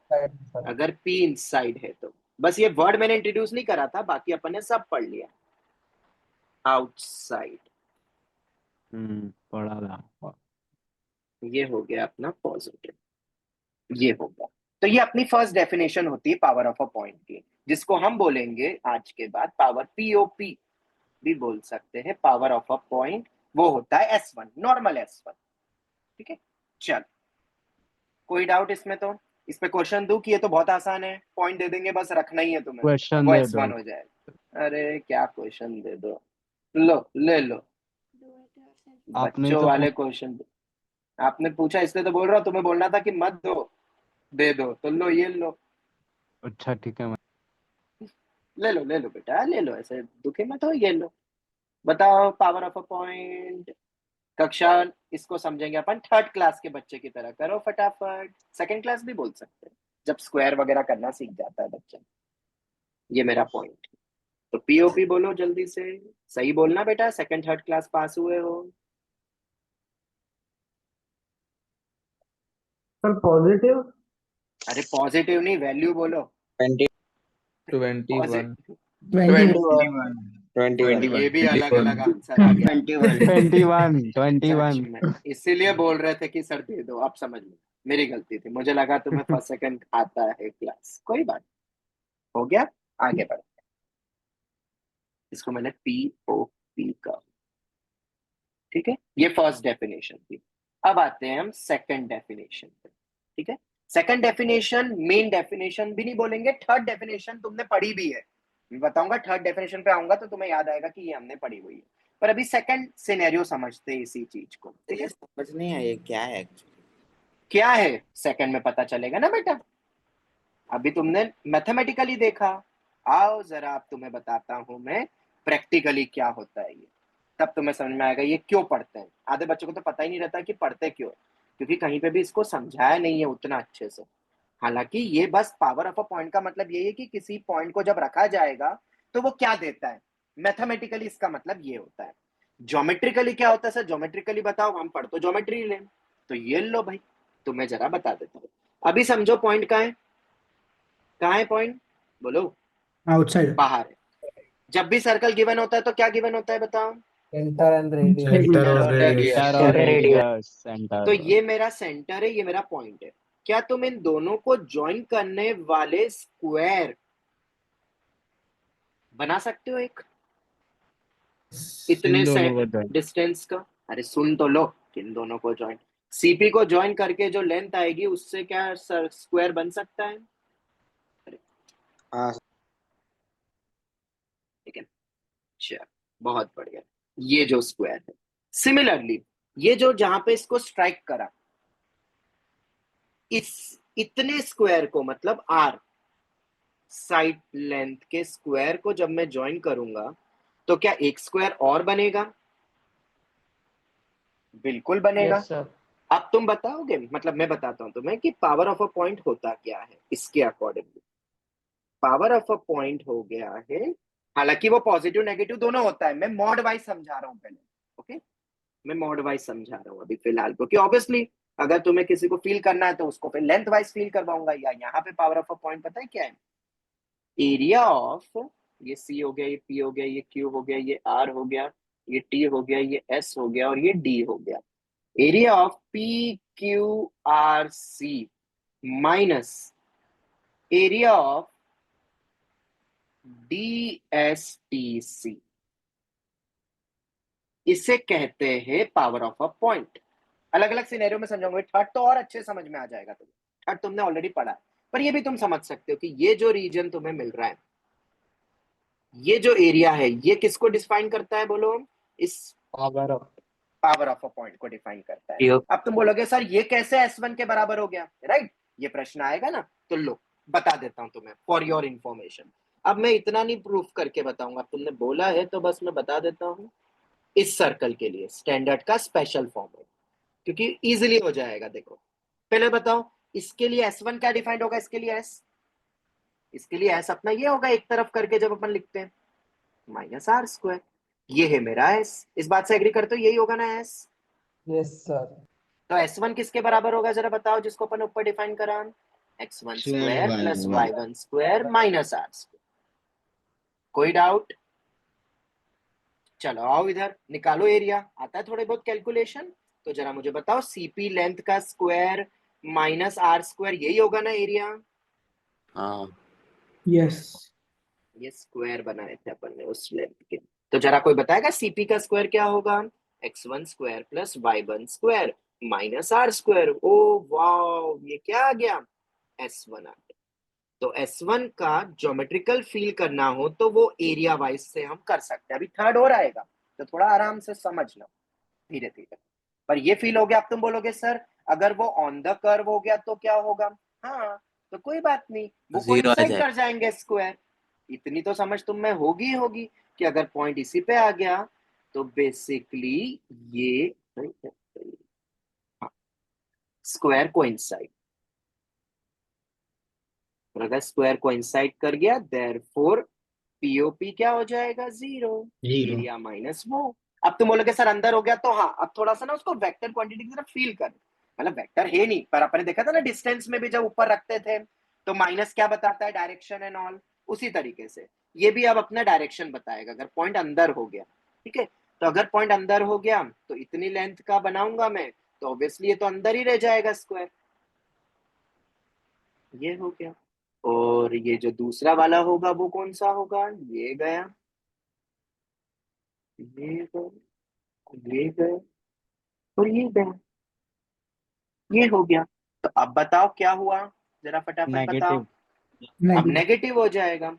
अगर P इनसाइड है तो। बस ये वर्ड मैंने इंट्रोड्यूस नहीं करा था, बाकी अपन ने सब पढ़ लिया। आउटसाइड, पढ़ा था। ये हो गया अपना पॉजिटिव, ये होगा। तो ये अपनी फर्स्ट डेफिनेशन होती है पावर ऑफ अ पॉइंट की, जिसको हम बोलेंगे आज के बाद पावर, POP भी बोल सकते हैं, पावर ऑफ अ पॉइंट। वो होता है S1, नॉर्मल S1। ठीक है, चल, कोई डाउट इसमें? तो इस पे क्वेश्चन दूं कि ये तो बहुत आसान है, पॉइंट दे देंगे, बस रखना ही है तुम्हें, क्वेश्चन वो दे S1 दो। हो जाएगा। अरे क्या क्वेश्चन दे दो, लो ले लो, आपने बच्चों तो वाले क्वेश्चन। आपने पूछा इसलिए तो बोल रहा हूँ, तुम्हें बोलना था कि मत दो, दे दो, तो लो, ये लो, अच्छा ठीक है। ले लो, ले लो बेटा, ले लो, ऐसे दुखी मत हो, ये लो। बताओ पावर ऑफ अ पॉइंट। कक्षा, इसको समझेंगे अपन थर्ड क्लास के बच्चे की तरह, करो फटाफट। सेकंड क्लास भी बोल सकते हैं, जब स्क्वायर वगैरह करना सीख जाता है बच्चा। ये मेरा पॉइंट। तो POP बोलो जल्दी से, सही बोलना बेटा, सेकंड थर्ड क्लास पास हुए हो। सर पॉजिटिव अरे पॉजिटिव नहीं, वैल्यू बोलो। 21 21 ये भी अलग अलग आंसर आ गया। 21 सच में, इसीलिए बोल रहे थे कि सर दे दो, आप समझ लो, मेरी गलती थी, मुझे लगा तुम्हें फर्स्ट सेकंड आता है क्लास, कोई बात, हो गया, आगे बढ़। इसको मैंने POP का, ठीक है, ये फर्स्ट डेफिनेशन थी। अब आते हैं हम सेकंड डेफिनेशन पे। ठीक है, सेकंड डेफिनेशन मेन डेफिनेशन भी नहीं बोलेंगे, थर्ड डेफिनेशन तुमने पढ़ी भी है, मैं बताऊंगा, थर्ड डेफिनेशन पे आऊंगा तो तुम्हें याद आएगा कि ये हमने पढ़ी हुई है। पर अभी सेकंड सिनेरियो समझते हैं इसी चीज को। ठीक है, समझ नहीं आया ये क्या है एक्चुअली। क्या है सेकंड में पता चलेगा ना बेटा, अभी तुमने मैथमेटिकली देखा, आओ जरा अब तुम्हें बताता हूं मैं प्रैक्टिकली क्या होता है ये, तब तुम्हें समझ में आएगा ये क्यों पढ़ते हैं। आधे बच्चों को तो पता ही नहीं रहता कि पढ़ते क्यों, क्योंकि कहीं पे भी इसको समझाया नहीं है उतना अच्छे से। हालांकि ये बस पावर ऑफ अ पॉइंट का मतलब ये है कि किसी पॉइंट को जब रखा जाएगा तो वो क्या देता है, मैथमेटिकली इसका मतलब ये होता है। ज्योमेट्रिकली क्या होता है सर, ज्योमेट्रिकली बताओ, हम पढ़ तो ज्योमेट्री लें, तो ये लो भाई, तुम्हें जरा बता देता हूँ। अभी समझो पॉइंट कहाँ है, कहाँ है पॉइंट, बोलो, आउटसाइड बाहर है। जब भी सर्कल गिवन होता है तो क्या गिवन होता है बताओ, सेंटर और रेडियस। सेंटर। तो ये मेरा सेंटर है, ये मेरा पॉइंट है। क्या तुम इन दोनों को ज्वाइन करने वाले स्क्वायर बना सकते हो एक, इतने से डिस्टेंस का? अरे सुन तो लो, इन दोनों को ज्वाइन, CP को ज्वाइन करके जो लेंथ आएगी उससे क्या स्क्वायर बन सकता है? हाँ ठीक है, चल, बहुत बढ़िया, ये जो स्क्वायर है। सिमिलरली ये जो जहां पे इसको स्ट्राइक करा, इस इतने स्क्वायर को, मतलब R साइड लेंथ के स्क्वायर को जब मैं ज्वाइन करूंगा तो क्या एक स्क्वायर और बनेगा? बिल्कुल बनेगा। अब तुम बताओगे, मतलब मैं बताता हूं तुम्हें कि पावर ऑफ अ पॉइंट होता क्या है इसके accordingly. Power of a point हो गया है, हालांकि वो पॉजिटिव नेगेटिव दोनों होता है, मैं मॉड वाइज समझा रहा हूं पहले, ओके, मैं मॉड वाइज समझा रहा हूं अभी फिलहाल, क्योंकि ऑब्वियसली अगर तुम्हें किसी को फील करना है तो उसको फिर लेंथ वाइज फील करवाऊंगा। या यहाँ पे पावर ऑफ अ पॉइंट पता है क्या है, एरिया ऑफ, ये C हो गया, ये P हो गया, ये Q हो गया, ये R हो गया, ये T हो गया, ये S हो गया और ये D हो गया। Area of PQRC minus area of DSTC, इसे कहते हैं पावर ऑफ अ पॉइंट। अलग अलग सिनेरियो में समझाऊंगे, थर्ड तो और अच्छे समझ में आ जाएगा तुम्हें, थर्ड तुमने ऑलरेडी पढ़ा है, पर ये भी तुम समझ सकते हो कि ये जो रीजन तुम्हें मिल रहा है, ये जो एरिया है, ये किसको डिफाइन करता है बोलो, इस power of power of a point को डिफाइन करता है। POP अब तुम बोलोगे सर ये कैसे S1 के बराबर हो गया, राइट? ये प्रश्न आएगा ना, तो लो बता देता हूं तुम्हें फॉर योर इंफॉर्मेशन। अब मैं इतना नहीं प्रूफ करके बताऊंगा, तुमने बोला है तो बस मैं बता देता हूं। इस सर्कल के लिए स्टैंडर्ड का स्पेशल फॉर्म है, क्योंकि इजीली हो जाएगा। देखो पहले बताओ, इसके लिए S1 क्या डिफाइंड होगा? इसके लिए S, इसके लिए S अपना ये होगा एक तरफ करके जब अपन लिखते हैं -r²। ये है मेरा S, इस बात से एग्री करते हो? यही होगा ना S। Yes sir. तो S1 किसके बराबर होगा जरा बताओ, जिसको अपन ऊपर डिफाइन करा? x1² plus y1² minus r²। कोई डाउट? चलो आओ इधर, निकालो एरिया। आता है थोड़े बहुत कैलकुलेशन? तो जरा मुझे बताओ, CP लेंथ का स्क्वायर माइनस r², यही होगा ना एरिया? हाँ यस ये स्क्वायर बनाए थे अपन ने उस लेंथ के। तो जरा कोई बताएगा CP का स्क्वायर क्या होगा? x1² plus y1² minus r²। Oh wow, ये क्या आ गया? S1 आ गया। तो S1 का ज्योमेट्रिकल फील करना हो तो वो एरिया वाइज से हम कर सकते हैं। अभी थर्ड और आएगा, तो थोड़ा आराम से समझ लो धीरे धीरे। पर ये फील हो गया। अब तुम बोलोगे सर अगर वो ऑन द कर्व हो गया तो क्या होगा? हाँ तो कोई बात नहीं, वो 0 आ कोइंसाइड जाएगा। कर जाएंगे स्क्वायर। इतनी तो समझ तुम में होगी ही होगी कि अगर पॉइंट इसी पे आ गया तो बेसिकली ये स्क्वायर कोइंसाइड। और अगर स्क्वायर कोइंसाइड कर गया देयरफॉर पीओपी क्या हो जाएगा? 0। एरिया माइनस वो। अब तुम बोलोगे सर अंदर हो गया, तो हाँ अब थोड़ा सा ना उसको वेक्टर क्वांटिटी की तरफ फील कर। मतलब वेक्टर है नहीं, पर अपन ने देखा था ना डिस्टेंस में भी जब ऊपर रखते थे तो माइनस क्या बताता है? Direction and all. उसी तरीके से ये भी अब अपना डायरेक्शन बताएगा अगर पॉइंट अंदर हो गया। ठीक है, तो अगर पॉइंट अंदर हो गया तो इतनी लेंथ का बनाऊंगा मैं, तो ऑब्वियसली ये तो अंदर ही रह जाएगा स्क्वायर। ये हो गया। और ये जो दूसरा वाला होगा वो कौन सा होगा? ये गया, ये गया, ये गया और ये गया। ये हो गया। तो अब बताओ क्या हुआ, जरा फटाफट बताओ। नेगेटिव। अब नेगेटिव। नेगेटिव हो जाएगा।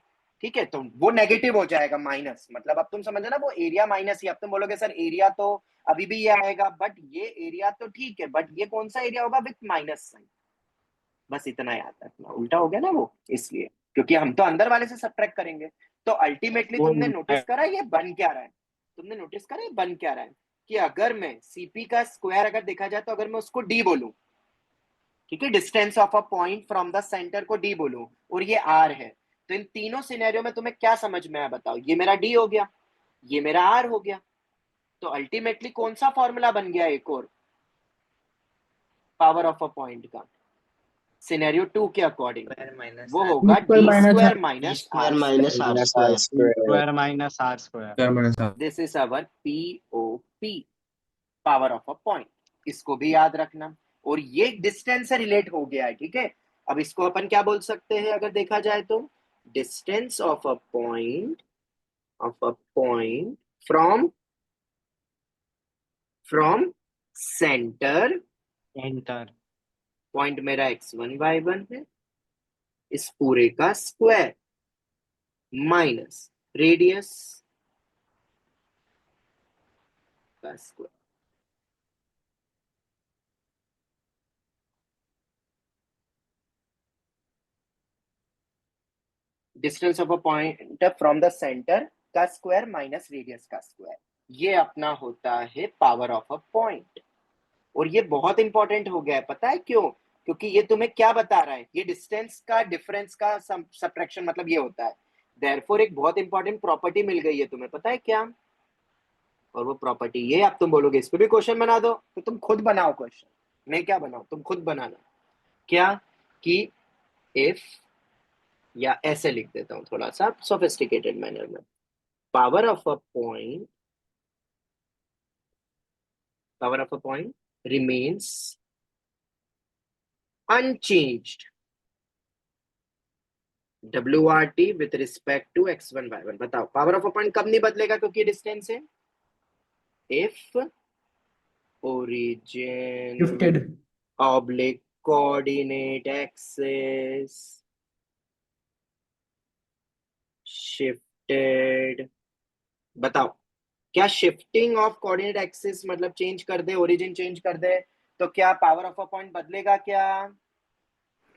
ठीक है, तो वो नेगेटिव हो जाएगा माइनस, मतलब अब तुम समझो ना वो एरिया माइनस ही। अब तुम बोलोगे सर एरिया तो अभी भी ये आएगा, बट ये एरिया तो ठीक है, बट ये कौन सा एरिया होगा? With minus sign. बस इतना याद रखना, उल्टा हो गया ना वो, इसलिए क्योंकि हम तो अंदर वाले से सब्ट्रैक्ट करेंगे। तो अल्टीमेटली तुमने नोटिस करा ये बन क्या रहा है? तुमने नोटिस करा ये बन क्या रहा है? कि अगर मैं CP का स्क्वायर अगर देखा जाए तो अगर मैं उसको D बोलूं, ठीक है, distance of a point from the centre को D बोलूं, और ये R है, तो इन तीनों सिनेरियो में तुम्हें क्या समझ में आया बताओ? ये मेरा D हो गया, ये मेरा R हो गया। तो अल्टीमेटली कौन सा फॉर्मूला बन गया एक और पावर ऑफ अ पॉइंट का? सिनेरियो 2 के अकॉर्डिंग वो होगा equal D minus square minus R square. Square minus r square. This is our POP, power of a point. इसको भी याद रखना। और ये डिस्टेंस से रिलेट हो गया है, ठीक है। अब इसको अपन क्या बोल सकते हैं अगर देखा जाए तो? Distance of a point from centre. Enter. Point मेरा x1 y1 है, इस पूरे का स्क्वायर माइनस रेडियस का square. Distance of a point from the centre का स्क्वायर माइनस रेडियस का स्क्वायर, ये अपना होता है पावर ऑफ अ पॉइंट। और ये बहुत इंपॉर्टेंट हो गया है, पता है क्यों? क्योंकि ये तुम्हें क्या बता रहा है? ये डिस्टेंस का डिफरेंस का सब्ट्रैक्शन मतलब ये होता है। देयरफॉर एक बहुत इंपॉर्टेंट प्रॉपर्टी मिल गई है तुम्हें, पता है क्या? और वो प्रॉपर्टी ये, अब तुम बोलोगे इस पे भी क्वेश्चन बना दो, तो तुम खुद बनाओ क्वेश्चन, मैं क्या बनाऊं, तुम खुद बनाना। क्या कि इफ, या ऐसे लिख देता हूं थोड़ा सा सोफिस्टिकेटेड मैनर में, power of a point remains unchanged WRT with respect to x1 y1। बताओ पावर ऑफ अ पॉइंट कब नहीं बदलेगा क्योंकि डिस्टेंस है? If origin shifted. oblique coordinate axis shifted। बताओ क्या शिफ्टिंग ऑफ कोऑर्डिनेट एक्सिस मतलब चेंज कर दे, ओरिजिन चेंज कर दे, तो क्या पावर ऑफ अ पॉइंट बदलेगा क्या?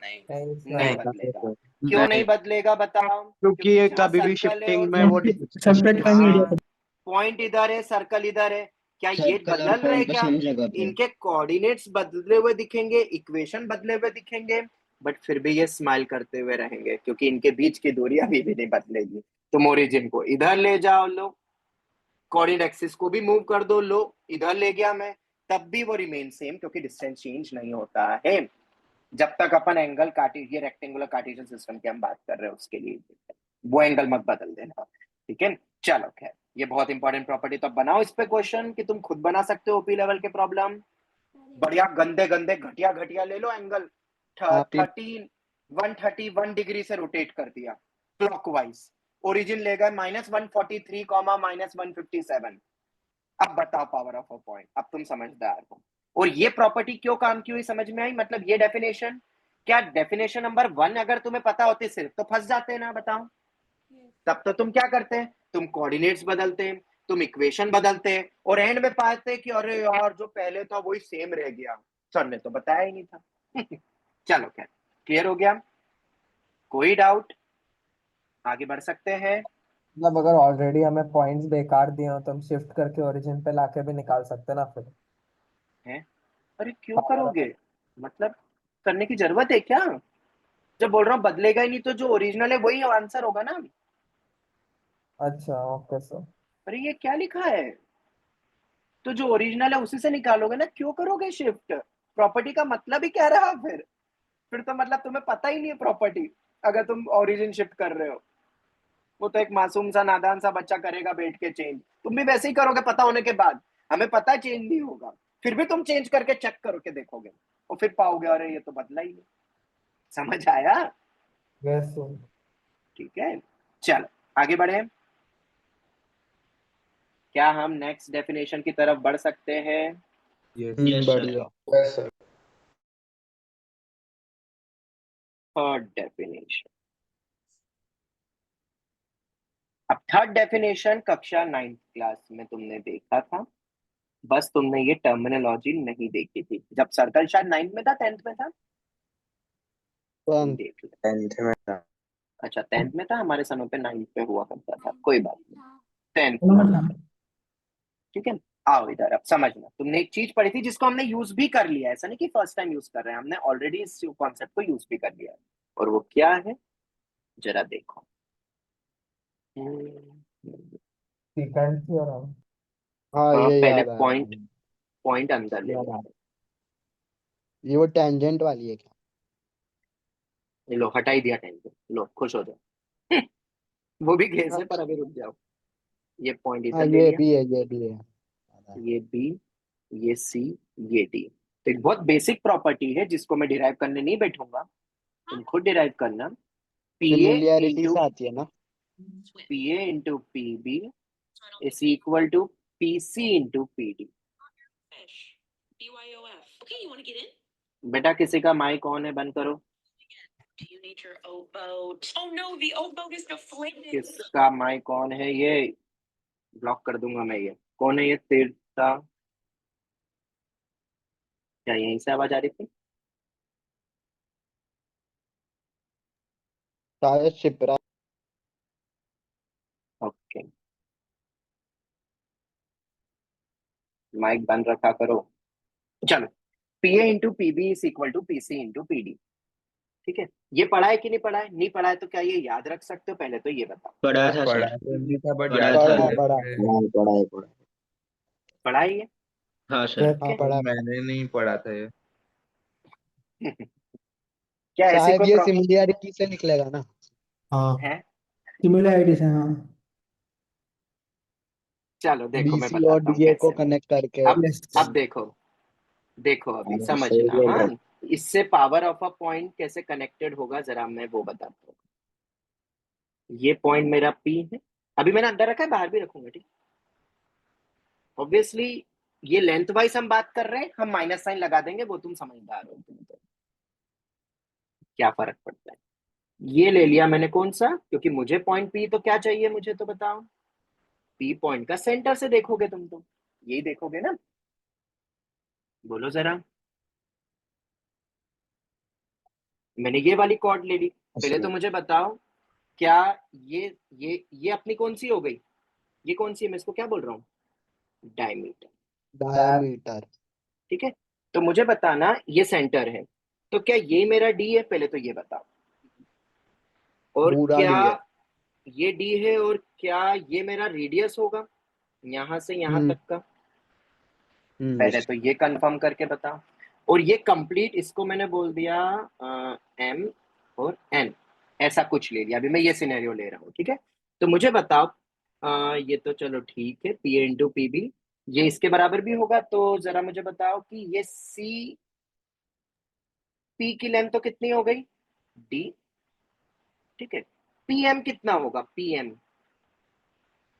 नहीं नहीं बदलेगा। क्यों नहीं बदलेगा बताओ? क्योंकि ये जहाँ कभी भी सर्कल है शिफ्टिंग और में वो सेपरेट का नहीं एरिया पॉइंट इधर है, सर्कल इधर है, क्या ये बदल रहे हैं? क्या इनके कोऑर्डिनेट्स बदले हुए दिखेंगे, इक्वेशन बदले हुए दिखेंगे, बट फिर भी ये स्माइल करते हुए रहेंगे क्योंकि इनके बीच की दूरी अभी भी नहीं बदलेगी। तुम ओरिजिन को इधर ले जाओ, लो कोऑर्डिनेट एक्सिस को भी मूव कर दो, लो इधर ले गया मैं, तब भी वो रिमेन सेम क्योंकि डिस्टेंस चेंज नहीं होता है जब तक अपन एंगल काटी, ये रेक्टेंगुलर कार्टेशियन सिस्टम की हम बात कर रहे हैं उसके लिए, वो एंगल मत बदल देना, ठीक है। चलो खैर, ये बहुत इंपॉर्टेंट प्रॉपर्टी, तो बनाओ इस पे क्वेश्चन कि तुम खुद बना सकते हो ओपी लेवल के प्रॉब्लम। बढ़िया गंदे गंदे घटिया घटिया ले लो एंगल, 131 डिग्री से रोटेट कर दिया क्लॉकवाइज, ओरिजिन ले गए -143, -157। अब बताओ पावर ऑफ अ पॉइंट, अब तुम समझदार हो। और ये प्रॉपर्टी क्यों काम की हुई समझ में आई, मतलब ये डेफिनेशन, क्या डेफिनेशन नंबर 1 अगर तुम्हें पता होती सिर्फ तो फंस जाते ना, बताओ। तब तो तुम क्या करते, तुम कोऑर्डिनेट्स बदलते, तुम इक्वेशन बदलते, और एंड में पाते कि अरे यार जो पहले था वही सेम रह गया, सर ने तो बताया ही नहीं था। चलो खैर, क्लियर हो गया? कोई डाउट? आगे बढ़ सकते हैं। मतलब अगर ऑलरेडी हमें पॉइंट्स बेकार दिए हो तो हम शिफ्ट करके ओरिजिन पे लाके भी निकाल सकते हैं ना फिर। हैं? अरे क्यों करोगे, मतलब करने की जरूरत है क्या? जब बोल रहा हूँ बदलेगा ही नहीं तो जो ओरिजिनल है वही आंसर होगा ना। अच्छा ओके सर। अरे ये क्या लिखा है, तो जो ओरिजिनल है उसी से निकालोगे ना, क्यों करोगे शिफ्ट? प्रॉपर्टी का मतलब ही क्या रहा फिर तो मतलब तुम्हें पता ही नहीं है प्रॉपर्टी अगर तुम ओरिजिन शिफ्ट कर रहे हो। वो तो एक मासूम सा नादान सा बच्चा करेगा बैठ के चेंज, तुम भी वैसे ही करोगे पता होने के बाद, हमें पता चेंज नहीं होगा, फिर भी तुम चेंज करके चेक करके देखोगे और फिर पाओगे अरे ये तो बदला ही नहीं। समझ आया? Yes sir. ठीक है, चलो आगे बढ़े। क्या हम नेक्स्ट डेफिनेशन की तरफ बढ़ सकते हैं? बढ़िया। Third definition. अब थर्ड डेफिनेशन कक्षा 9th क्लास में तुमने देखा था, बस तुमने ये टर्मिनोलॉजी नहीं देखी थी। जब सर्कल शायद 9th में था, 10th में था, तुम देख लो। 10th में था। अच्छा 10th में था, हमारे समय पे 9th पे हुआ करता था, कोई बात नहीं, 10th में था, ठीक है। आओ इधर, अब समझना, तुमने एक चीज पढ़ी थी जिसको हमने यूज भी कर लिया है, ऐसा नहीं कि फर्स्ट टाइम यूज कर रहे हैं, हमने ऑलरेडी इस कॉन्सेप्ट को यूज भी कर लिया है, और वो क्या है जरा देखो। Sequence theorem. हाँ ये पहले याद आया पॉइंट मुझे। पॉइंट अंदर ले याद लो। आया। ये वो टेंजेंट वाली है क्या? ये लो हटा ही दिया टेंशन, लो खुश हो जाओ। वो भी घेस है पर अभी रुक जाओ। ये पॉइंट हाँ इधर ले ये लिया, भी है ये भी है याद आया। ये बी, ये सी, ये डी। तो एक बहुत बेसिक प्रॉपर्टी है जिसको मैं डिराइव करने नहीं बैठूंगा, तुम खुद डिराइव करना। पी ए सिमिलियरिटी इंटू से आती है ना? P a into p b is equal to p c into p d. बेटा किसी का माइक ऑन है, बंद करो। किसका माइक ऑन है, ये ब्लॉक कर दूंगा मैं। ये कौन है, ये तीर्था? क्या यहीं से आवाज आ रही थी? शायद शिप्रा। ओके, माइक बंद रखा करो। चलो, p a into p b is equal to p c into p d, ठीक है। ये पढ़ा है कि नहीं पढ़ा है? नहीं पढ़ा है तो क्या ये याद रख सकते हो? पहले तो ये बताओ। पढ़ा था पढ़ा सर। तो नहीं था बट पढ़ा याद था। पढ़ा है। पढ़ा। हाँ पढ़ा है। पढ़ा है ये? हाँ सर। हाँ Okay. पढ़ा। मैंने नहीं पढ़ा था ये। क्या ऐसी शायद कोई ये सिमिलियरिटी से निकलेगा ना? हाँ है? सिमिलरिटी से हाँ। चलो देखो मैं बीसी और बताता हूँ डीए को कैसे। कनेक्ट करके। अब यस अब देखो, देखो अभी हाँ सही समझना, बोल रहा हाँ। है। इससे पावर ऑफ अ पॉइंट कैसे कनेक्टेड होगा जरा मैं वो बताता हूँ। ये पॉइंट मेरा पी है, अभी मैंने अंदर रखा है, बाहर भी रखूंगा, ठीक। ऑब्वियसली ये लेंथ वाइज हम बात कर रहे हैं, हम माइनस साइन लगा देंगे, वो तुम समझदार हो, तुम तो क्या फर्क पड़ता है। ये ले लिया मैंने कौन सा, क्योंकि मुझे पॉइंट पी तो क्या चाहिए मुझे तो बताओ। पी पॉइंट का सेंटर से देखोगे तुम तो यही देखोगे ना, बोलो जरा। मैंने ये वाली कॉर्ड ले ली, पहले तो मुझे बताओ क्या ये अपनी कौन सी हो गई, ये कौन सी है, मैं इसको क्या बोल रहा हूँ, डायमीटर, डायमीटर। ठीक है। तो मुझे बताना ये सेंटर है, तो क्या ये मेरा डी है, पहले तो ये बताओ। और पूरा क्या डी है। ये डी है, और क्या ये मेरा रेडियस होगा यहां से यहां हम्म। तक का, पहले तो ये कंफर्म करके बताओ। और ये कंप्लीट, इसको मैंने बोल दिया एम और एन, ऐसा कुछ ले लिया, अभी मैं ये सिनेरियो ले रहा हूँ, ठीक है। तो मुझे बताओ ये तो चलो ठीक है, p a into p b, ये इसके बराबर भी होगा, तो जरा मुझे बताओ कि ये सी पी की लेंथ तो कितनी हो गई, डी, ठीक है। पी एम कितना होगा, p m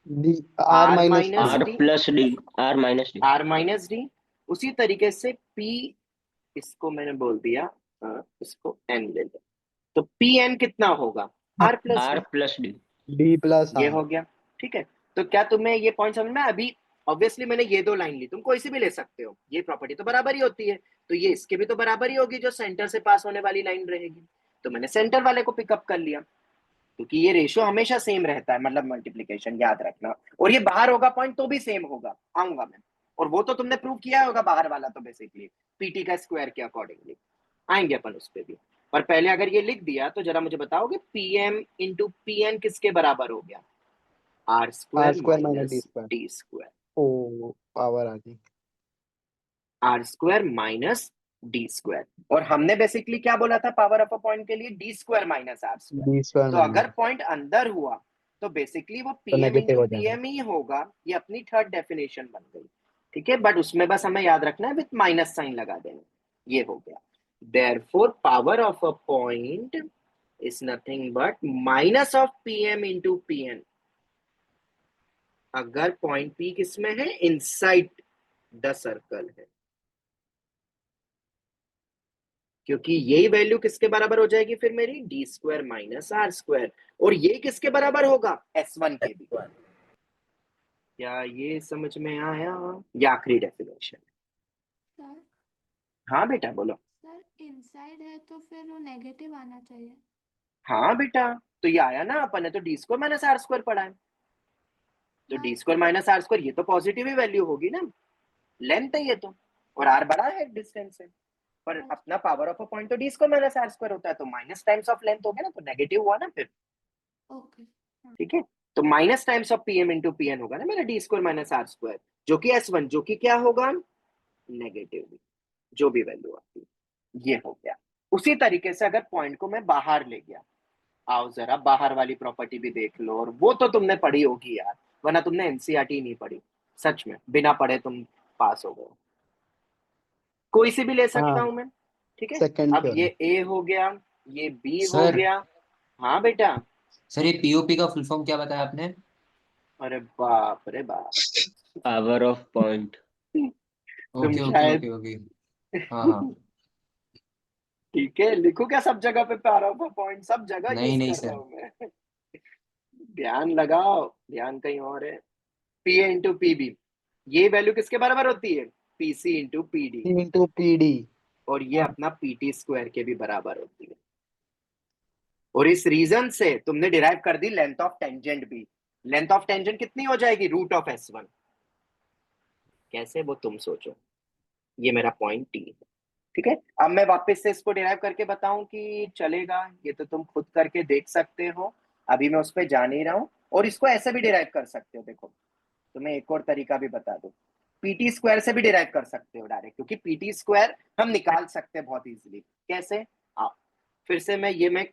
d r r minus minus r d, plus d, r minus d. R minus d. उसी तरीके से पी, इसको मैंने बोल दिया इसको एन ले लो, तो पी एन कितना होगा, r plus r d, plus d. D plus ये आर। हो गया, ठीक है। तो क्या तुम्हें ये पॉइंट समझ में आया? अभी ऑब्वियसली मैंने ये दो लाइन ली, तुम कोई सी भी ले सकते हो, ये प्रॉपर्टी तो बराबर ही होती है, तो ये इसके भी तो बराबर ही होगी जो सेंटर से पास होने वाली लाइन रहेगी, तो मैंने सेंटर वाले को पिकअप कर लिया, क्योंकि ये रेशियो हमेशा सेम रहता है, मतलब मल्टीप्लीकेशन, याद रखना। और ये बाहर होगा पॉइंट तो भी सेम होगा, आऊंगा मैं, और वो तो तुमने प्रूव किया होगा बाहर वाला, तो बेसिकली पीटी का स्क्वायर के अकॉर्डिंगली आएंगे अपन उस पर भी। और पहले अगर ये लिख दिया तो जरा मुझे बताओगे p m into p n किसके बराबर हो गया, r r square square minus minus d square. D square, o power आ गई। R square minus d square. और हमने बेसिकली क्या बोला था पावर ऑफ अ पॉइंट के लिए, d square minus r square. D square तो अगर पॉइंट अंदर हुआ तो बेसिकली वो तो पी एम नेगेटिव इंटू हो पी जाएगा। एम ही होगा, ये अपनी थर्ड डेफिनेशन बन गई, ठीक है। बट उसमें बस हमें याद रखना है विथ माइनस साइन लगा देना, ये हो गया। Therefore power of a point is nothing but minus of p m into p n, अगर पॉइंट पी किसमें है, इनसाइड द सर्कल है, क्योंकि यही वैल्यू किसके बराबर हो जाएगी फिर मेरी, d square minus r square. और ये किसके बराबर होगा, S1 के भी। क्या ये समझ में आया, ये आखिरी डेफिनेशन। सर हाँ बेटा बोलो। सर इनसाइड है तो फिर वो नेगेटिव आना चाहिए। हाँ बेटा, तो ये आया ना, अपन ने तो d square minus r square पढ़ा है, तो d square minus r square ये तो पॉजिटिव ही वैल्यू होगी ना, लेंथ है ये तो, और आर बड़ा है डिस्टेंस से, पर अपना पावर ऑफ अ पॉइंट तो d square minus r square होता है, तो माइनस टाइम्स ऑफ लेंथ हो गया ना, तो नेगेटिव हुआ ना फिर, ओके। ठीक है। तो minus times of p m into p n होगा ना मेरा d square minus r square, जो कि S1, जो कि क्या होगा, नेगेटिव, जो भी वैल्यू आती है, ये हो गया। उसी तरीके से अगर पॉइंट को मैं बाहर ले गया, आओ जरा बाहर वाली प्रॉपर्टी भी देख लो, और वो तो तुमने पढ़ी होगी यार, वरना तुमने एनसीईआरटी नहीं पढ़ी, सच में बिना पढ़े तुम पास हो गए। कोई सी भी ले सकता हाँ हूं मैं, ठीक है। सेकंड अब पे ये ए हो गया, ये बी हो सर गया। हाँ बेटा। सर ये पीओपी का फुल फॉर्म क्या बताया आपने? अरे बाप रे बाप, पावर ऑफ पॉइंट। तुम ओके ओके शायद ओके ओके। हाँ हाँ। ठीक है, लिखो क्या सब जगह पे पावर ऑफ पॉइंट, सब जगह नहीं यूज नहीं कर रहा सर। हूं मैं। ध्यान लगाओ, ध्यान कहीं और है। P a into p b, ये वैल्यू किसके बराबर होती है, p c into p d, into p d. और ये अपना पीटी स्क्वायर के भी बराबर होती है। और इस रीजन से तुमने डिराइव कर दी लेंथ ऑफ टेंजेंट भी, लेंथ ऑफ टेंजेंट कितनी हो जाएगी, रूट ऑफ S1। कैसे, वो तुम सोचो, ये मेरा पॉइंट टी है, ठीक है। अब मैं वापस से इसको डिराइव करके बताऊं कि चलेगा, ये तो तुम खुद करके देख सकते हो, अभी मैं उस पर जा नहीं रहा हूं। और इसको ऐसे भी डिराइव कर सकते हो, देखो तुम्हें एक और तरीका भी बता दूं, पीटी स्क्वायर से भी डिराइव कर सकते हो डायरेक्ट, क्योंकि पीटी स्क्वायर हम निकाल सकते हैं बहुत इजीली। कैसे, आओ फिर से मैं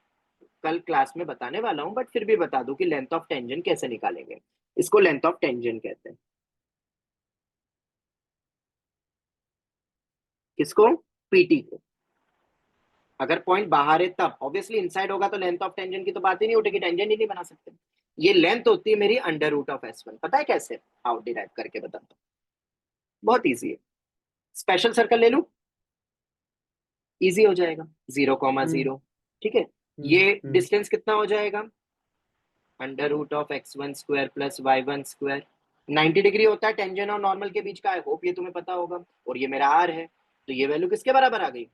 कल क्लास में बताने वाला हूं, बट फिर भी बता दूं कि लेंथ ऑफ टेंजेंट कैसे निकालेंगे। इसको लेंथ ऑफ टेंजेंट कहते हैं, किसको, पीटी को। अगर पॉइंट बाहर है तब, ऑब्वियसली इनसाइड होगा तो लेंथ ऑफ टेंजेंट की तो बात ही नहीं उठेगी, टेंजेंट ही नहीं बना सकते। ये लेंथ होती है मेरी अंडर रूट ऑफ S1, पता है कैसे, आओ डिराइव करके बताता हूं, बहुत इजी है। स्पेशल सर्कल ले लूं, इजी हो जाएगा, 0,0, ठीक है। ये डिस्टेंस कितना हो जाएगा, under root of x1 square plus y1 square 90 degree होता है टेंजेंट और नॉर्मल के बीच का। आई होप ये तुम्हें पता होगा। और ये मेरा r है, तो ये वैल्यू किसके बराबर आ गई?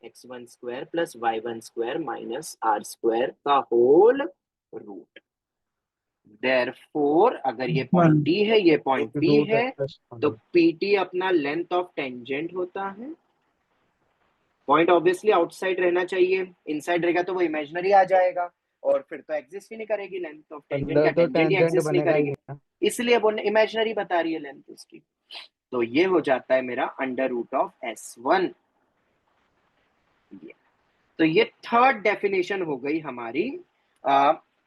x1 square plus y1 square minus r square का होल रूट। देयरफॉर अगर ये पॉइंट वन D है, ये पॉइंट B रूट है, एक्स तो PT अपना लेंथ ऑफ टेंजेंट होता है। पॉइंट ऑब्वियसली आउटसाइड रहना चाहिए, इनसाइड रहेगा तो वो इमेजिनरी आ जाएगा और फिर तो एग्जिस्ट ही नहीं करेगी लेंथ ऑफ टेंजेंट, अंदर या तो टेंजेंट ही टेंजेंट एग्जिस्ट नहीं बनेगा ही करेगी, नहीं। इसलिए वो इमेजिनरी बता रही है लेंथ उसकी। तो ये हो जाता है मेरा अंडर रूट ऑफ S1। तो ये थर्ड डेफिनेशन हो गई हमारी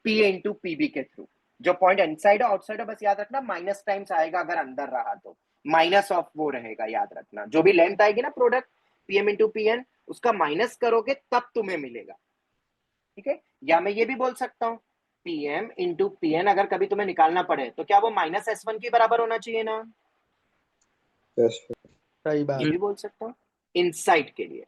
P इंटू पीबी के थ्रू। जो पॉइंट इनसाइड और आउटसाइड है बस याद रखना माइनस टाइम्स आएगा, अगर अंदर रहा तो माइनस ऑफ वो रहेगा, याद रखना। जो भी लेंथ आएगी ना प्रोडक्ट PM इंटू PN, उसका माइनस करोगे तब तुम्हें मिलेगा, ठीक है। या मैं ये भी बोल सकता हूँ PM इंटू PN अगर कभी तुम्हें निकालना पड़े तो क्या वो माइनस S1 के बराबर होना चाहिए ना? सही बात। ये भी बोल सकता हूँ इनसाइड के लिए,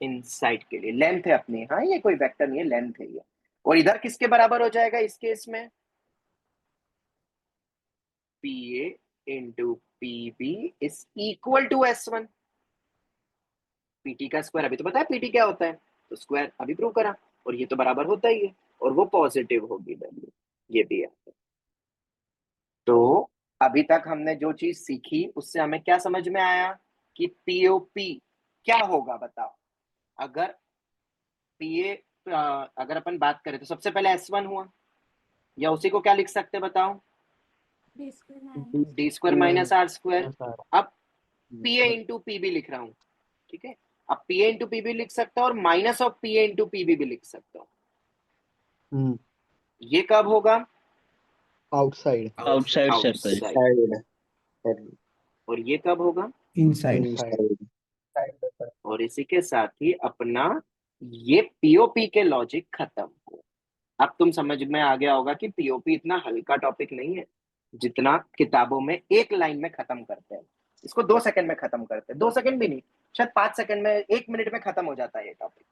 इनसाइड के लिए लेंथ है अपनी, हाँ ये कोई वेक्टर नहीं है, लेंथ है ये। और इधर किसके बराबर हो जाएगा इस केस में? PA into PB is equal to S1। PT का स्क्वायर अभी तो पता है PT क्या होता है, तो स्क्वायर अभी प्रूव करा, और ये तो बराबर होता ही है, और वो पॉजिटिव होगी वैल्यू, ये भी है। तो अभी तक हमने जो चीज सीखी उससे हमें क्या समझ में आया कि POP क्या होगा बताओ। अगर PA अगर अपन बात करें तो सबसे पहले S1 हुआ, या उसी को क्या लिख सकते हैं बताओ? D square minus R square. अब PA इंटू PB लिख रहा हूँ, ठीक है। अब PA इंटू PB लिख सकता हूँ और minus of PA into PB भी लिख सकता हूँ। ये कब होगा? Outside outside circle. आउटसाइड। और ये कब होगा? इनसाइड। और इसी के साथ ही अपना ये POP के लॉजिक खत्म हो। अब तुम समझ में आ गया होगा कि POP इतना हल्का टॉपिक नहीं है जितना किताबों में एक लाइन में खत्म करते हैं। इसको 2 सेकंड में खत्म करते हैं, 2 सेकंड भी नहीं, शायद 5 सेकंड में, 1 मिनट में खत्म हो जाता है ये टॉपिक।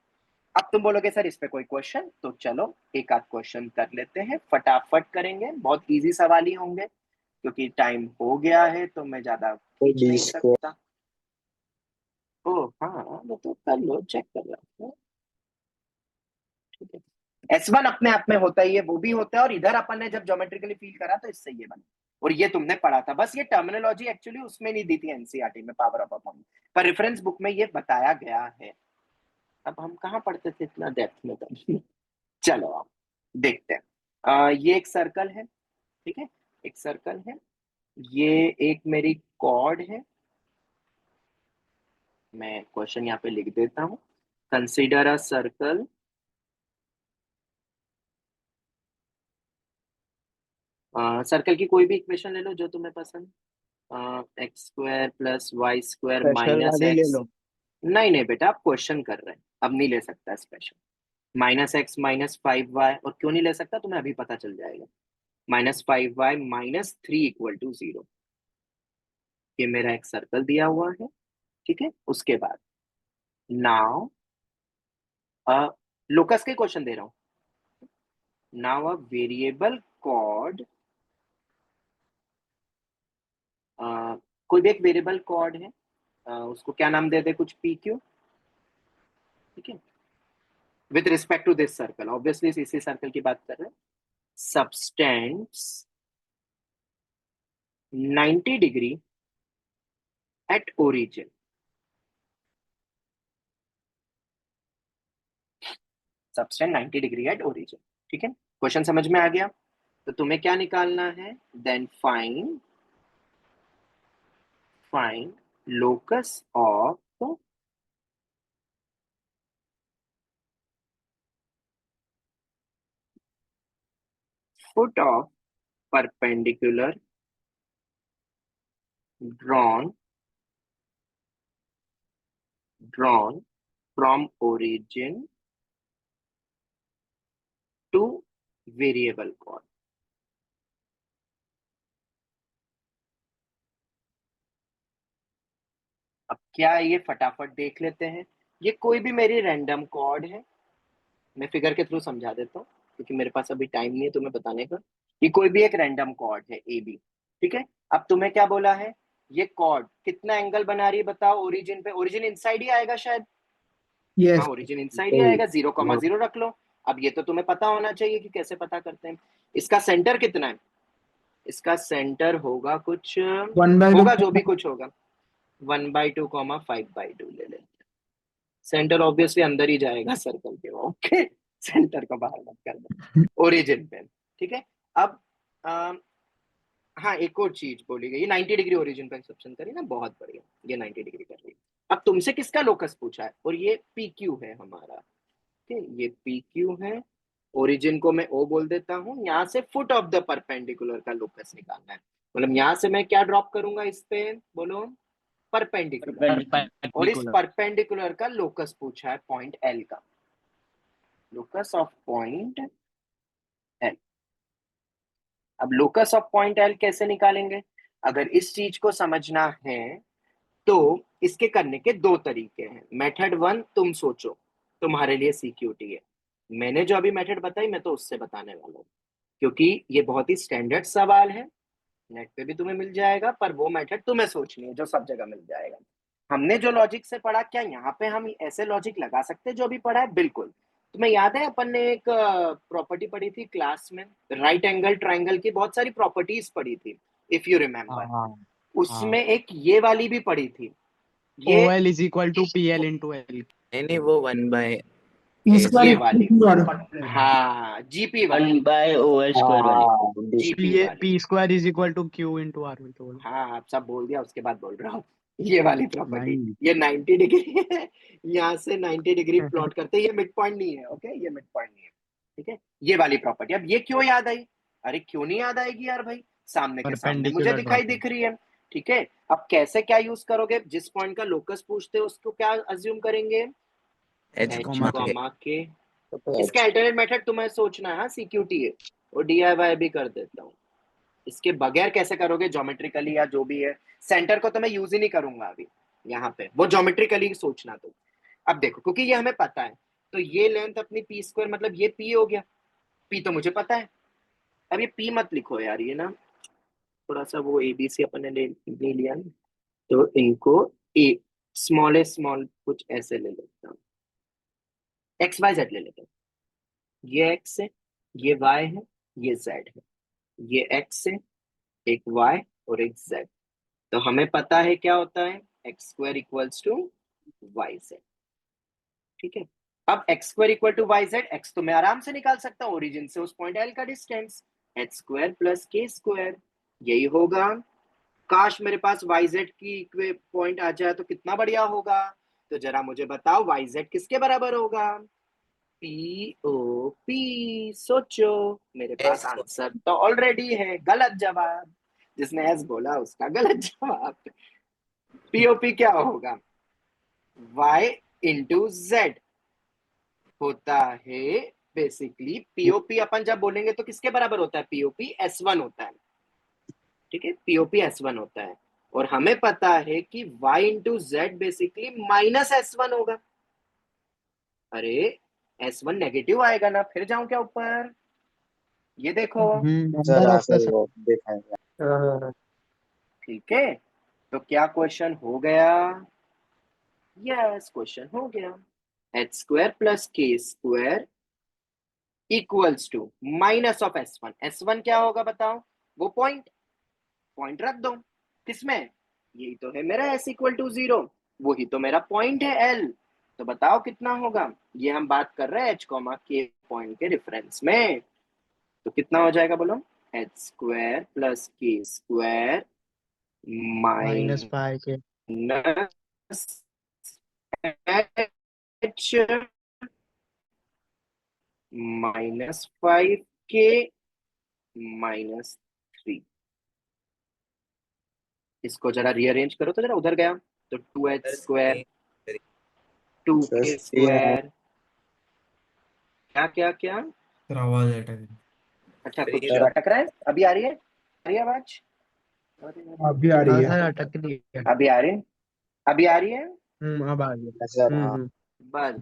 अब तुम बोलोगे सर इस पे कोई क्वेश्चन, तो चलो एक आध क्वेश्चन कर लेते हैं, फटाफट करेंगे, बहुत इजी सवाल ही होंगे क्योंकि टाइम हो गया है तो मैं ज्यादा खींच नहीं सकता। ओ हाँ वो तो कर लो, चेक कर लो, ठीक है। S1 अपने आप में होता ही है, वो भी होता है, और इधर अपन ने जब ज्योमेट्रिकली फील करा तो इससे ये बना, और ये तुमने पढ़ा था। बस ये टर्मिनोलॉजी एक्चुअली उसमें नहीं दी थी एनसीईआरटी में, पावर ऑफ अपॉन, पर रेफरेंस बुक में ये बताया गया है। अब हम कहाँ पढ़ते थे इतना डेप्थ में तब। चलो अब देखते हैं। ये एक सर्कल है, ठीक है, एक सर्कल है, ये एक मेरी कॉर्ड है। मैं क्वेश्चन यहाँ पे लिख देता हूँ। कंसीडर अ सर्कल सर्कल की कोई भी इक्वेशन ले लो जो तुम्हें पसंद, x square plus y square special minus वाली ले एक्स। लो। नहीं नहीं बेटा, आप क्वेश्चन कर रहे हैं, अब नहीं ले सकता special. Minus x minus 5y, और क्यों नहीं ले सकता तुम्हें अभी पता चल जाएगा। Minus 5y minus 3 equal to 0। ये मेरा एक सर्कल दिया हुआ है, ठीक है। उसके बाद नाउ लोकस के क्वेश्चन दे रहा हूं। नाउ अ वेरिएबल कॉर्ड, कोई भी एक वेरिएबल कॉर्ड है, उसको क्या नाम दे दे, कुछ PQ, ठीक है। With respect to this circle, obviously इसी सर्कल की बात कर रहे हैं। Subtends 90 degree at origin. Subtend 90 degree at origin, ठीक है। क्वेश्चन समझ में आ गया? तो तुम्हें क्या निकालना है? Then find locus of foot of perpendicular drawn from origin to variable chord। अब क्या है ये, फटाफट देख लेते हैं। ये कोई भी मेरी रैंडम कॉर्ड है, मैं फिगर के थ्रू समझा देता हूँ। क्योंकि मेरे पास अभी टाइम नहीं है तुम्हें बताने का। कि कोई भी एक रैंडम कॉर्ड है ए बी, ठीक है। अब तुम्हें क्या बोला है, ये कॉर्ड कितना एंगल बना रही है बताओ ओरिजिन पे। ओरिजिन इनसाइड ही आएगा शायद, यस हाँ ओरिजिन इनसाइड ही आएगा, 0,0 रख लो। अब ये तो तुम्हें पता होना चाहिए कि कैसे पता करते हैं। इसका सेंटर कितना है, इसका सेंटर होगा कुछ, 1/2 होगा जो भी कुछ होगा, 1/2, 5/2 ले लेते। सेंटर ऑब्वियसली अंदर ही जाएगा सर्कल के, ओके सेंटर को बाहर मत कर दो ओरिजिन पे, ठीक है। अब हाँ एक और चीज बोली गई, 90 डिग्री ओरिजिन पे एक्सेप्शन करी ना, बहुत बढ़िया, ये 90 डिग्री कर रही है। अब तुमसे किसका लोकस पूछा है, और ये पी क्यू है हमारा, ठीक है, ये पी क्यू है। ओरिजिन को मैं ओ बोल देता हूँ, यहाँ से फुट ऑफ द परपेंडिकुलर का लोकस निकालना है। मतलब यहाँ से मैं क्या ड्रॉप करूंगा इस पे, बोलो परपेंडिकुलर, और इस परपेंडिकुलर का लोकस पूछा है पॉइंट एल का, लोकस ऑफ पॉइंट एल। अब लोकस ऑफ पॉइंट एल कैसे निकालेंगे, अगर इस चीज को समझना है तो इसके करने के दो तरीके हैं। मेथड 1 तुम सोचो, तुम्हारे लिए सीक्यूटी है। मैंने जो अभी मेथड बताई मैं तो उससे बताने वाला हूँ, क्योंकि ये बहुत ही स्टैंडर्ड सवाल है, नेट पे भी तुम्हें मिल जाएगा, पर वो मेथड तुम्हें सोचनी है जो सब जगह मिल जाएगा। हमने जो लॉजिक से पढ़ा, क्या यहाँ पे हम ऐसे लॉजिक लगा सकते हैं जो भी पढ़ा है, बिल्कुल। तुम्हें याद है अपन ने एक प्रॉपर्टी पढ़ी थी क्लास में, राइट एंगल ट्राइंगल की बहुत सारी प्रॉपर्टीज पढ़ी थी, इफ यू रिमेम्बर। उसमें एक ये वाली भी पढ़ी थी, ये OL is equal to PL into L. नहीं वो 1/, इसका ये वाली, हाँ जीपी वाली, 1/OL² वाली। जीपी वाली, P square is equal to Q into R into L. हाँ आप सब बोल दिया, उसके बाद बोल रहा हूँ ये वाली प्रॉपर्टी, नहीं। ये 90 डिग्री है, यहाँ से 90 डिग्री प्लॉट करते हैं, ये मिड पॉइंट नहीं है, ओके ये मिड पॉइंट नहीं है, ठीक है। ये वाली प्रॉपर्टी, अब ये क्यों याद आई, अरे क्यों नहीं याद आएगी यार भाई, सामने के सामने मुझे Perpendicular दिखाई drawing. दिख रही है, ठीक है। अब कैसे क्या यूज करोगे, जिस पॉइंट का लोकस पूछते हो उसको क्या अज्यूम करेंगे, H, कॉमा के। इसका अल्टरनेट मेथड तुम्हें सोचना है, हाँ सीक्यूटी है, और DIY भी कर देता हूँ। इसके बगैर कैसे करोगे, ज्योमेट्रिकली या जो भी है, सेंटर को तो मैं यूज ही नहीं करूंगा अभी यहाँ पे, वो ज्योमेट्रिकली सोचना। तो अब देखो, क्योंकि ये हमें पता है, तो ये लेंथ अपनी पी स्क्वायर, मतलब ये पी हो गया, पी तो मुझे पता है। अब ये पी मत लिखो यार, ये ना थोड़ा सा वो ABC अपन ने ले लिया ना, तो इनको ए स्मॉल कुछ ऐसे ले लेता हूँ, XYZ ले लेता हूँ। ये X है, ये Y है, ये Z है, ये X है, एक Y और एक Z। तो हमें पता है क्या होता है, x² = YZ, ठीक है। अब x² = YZ, x तो मैं आराम से निकाल सकता हूँ, ओरिजिन से उस पॉइंट L का डिस्टेंस, h² + k², यही होगा। काश मेरे पास YZ की पॉइंट आ जाए तो कितना बढ़िया होगा। तो जरा मुझे बताओ YZ किसके बराबर होगा, POP। सोचो, मेरे पास आंसर तो ऑलरेडी है, गलत जवाब, जिसने एस बोला उसका गलत जवाब। POP क्या होगा, Y × Z होता है बेसिकली। POP अपन जब बोलेंगे तो किसके बराबर होता है, POP S1 होता है, ठीक है, POP S1 होता है। और हमें पता है कि Y × Z बेसिकली -S1 होगा। अरे S1 नेगेटिव आएगा ना, फिर जाऊं क्या ऊपर, ये देखो, ठीक है। तो क्या क्वेश्चन हो गया, यस क्वेश्चन हो गया, h² + k² = -S1। S1 क्या होगा बताओ, वो पॉइंट रख दो, किसमें, यही तो है मेरा S = 0, वही तो मेरा पॉइंट है L। तो बताओ कितना होगा, ये हम बात कर रहे हैं H, K पॉइंट के रेफरेंस में, तो कितना हो जाएगा बोलो, h² + k² Minus 5K. H -5K -3। इसको जरा रीअरेंज करो तो जरा, उधर गया तो 2h², 2k², क्या क्या क्या, आवाज अटक अच्छा कुछ अटक रहा है, अभी आ रही है, आवाज, अभी आ रही है। सर अटक रही है। अभी आ रही है, अभी आ रही है, अब आ गया। बस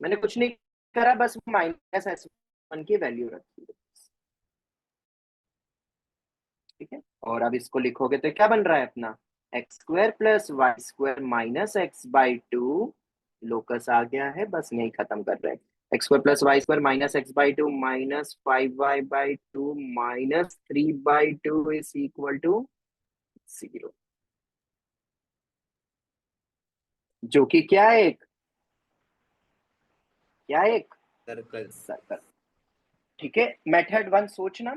मैंने कुछ नहीं करा, बस -S1 1 की वैल्यू रखी है, ठीक है। और अब इसको लिखोगे तो क्या बन रहा है अपना x² + y² - x/2 लोकस आ गया है, बस यही खत्म कर रहे हैं। x² + y² - x/2 - 5y/2 - 3/2 is equal to 0, जो कि क्या है, एक सर्कल, ठीक है। मेथड 1 सोचना,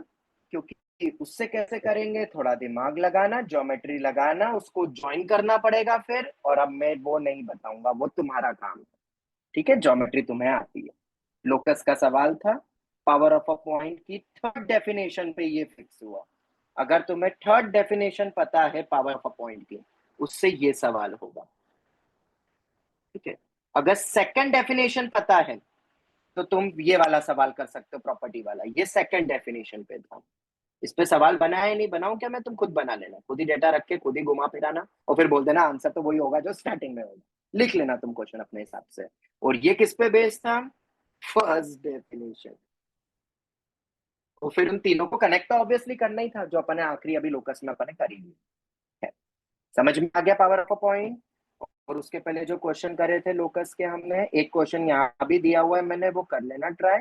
क्योंकि उससे कैसे करेंगे, थोड़ा दिमाग लगाना, ज्योमेट्री लगाना, उसको ज्वाइन करना पड़ेगा फिर, और अब मैं वो नहीं बताऊंगा, वो तुम्हारा काम है, ठीक है। ज्योमेट्री तुम्हें आती है। लोकस का सवाल था, पावर ऑफ अ पॉइंट की थर्ड डेफिनेशन पे ये फिक्स हुआ। अगर तुम्हें थर्ड डेफिनेशन पता है पावर ऑफ अ पॉइंट की, उससे ये सवाल होगा, ठीक है। अगर सेकंड डेफिनेशन पता है तो तुम ये वाला सवाल कर सकते हो, प्रॉपर्टी वाला। ये सेकंड डेफिनेशन पे था, इस पे सवाल बना है नहीं, बनाऊं क्या मैं, तुम खुद बना लेना, खुद ही डेटा रख के खुद ही घुमा फिराना, और फिर बोल देना आंसर तो वही होगा जो स्टार्टिंग में होगा। लिख लेना तुम क्वेश्चन अपने हिसाब से। और ये किस पे बेस्ड था, फर्स्ट डेफिनेशन। और फिर उन तीनों को कनेक्ट तो ऑब्वियसली करना ही था, जो अपने आखिरी अभी लोकस में अपने करी है। समझ में आ गया पावर ऑफ अ पॉइंट। और उसके पहले जो क्वेश्चन करे थे लोकस के, हमने एक क्वेश्चन यहाँ भी दिया हुआ है, मैंने वो कर लेना ट्राई,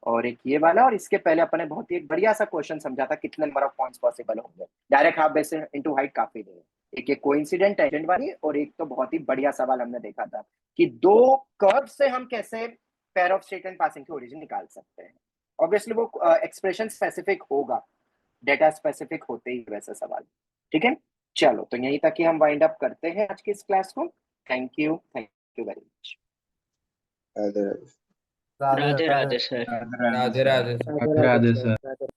और एक ये वाला। और इसके पहले अपने बहुत ही एक बढ़िया सा क्वेश्चन समझा था, कितने नंबर ऑफ पॉइंट्स पॉसिबल होंगे, direct half base into height काफी नहीं है। एक कोइंसिडेंट टेंजेंट वाली, और एक तो बहुत ही बढ़िया सवाल हमने देखा था कि दो कर्व से हम कैसे pair of straight line passing के ओरिजिन निकाल सकते हैं। ऑब्वियसली वो एक्सप्रेशन स्पेसिफिक होगा, डेटा स्पेसिफिक होते ही वैसे सवाल, ठीक है। चलो तो यहीं तक ही हम वाइंड अप करते हैं आज की इस क्लास को। Thank you very much. Radhe Radhe sir. Radhe Radhe Radhe Radhe sir.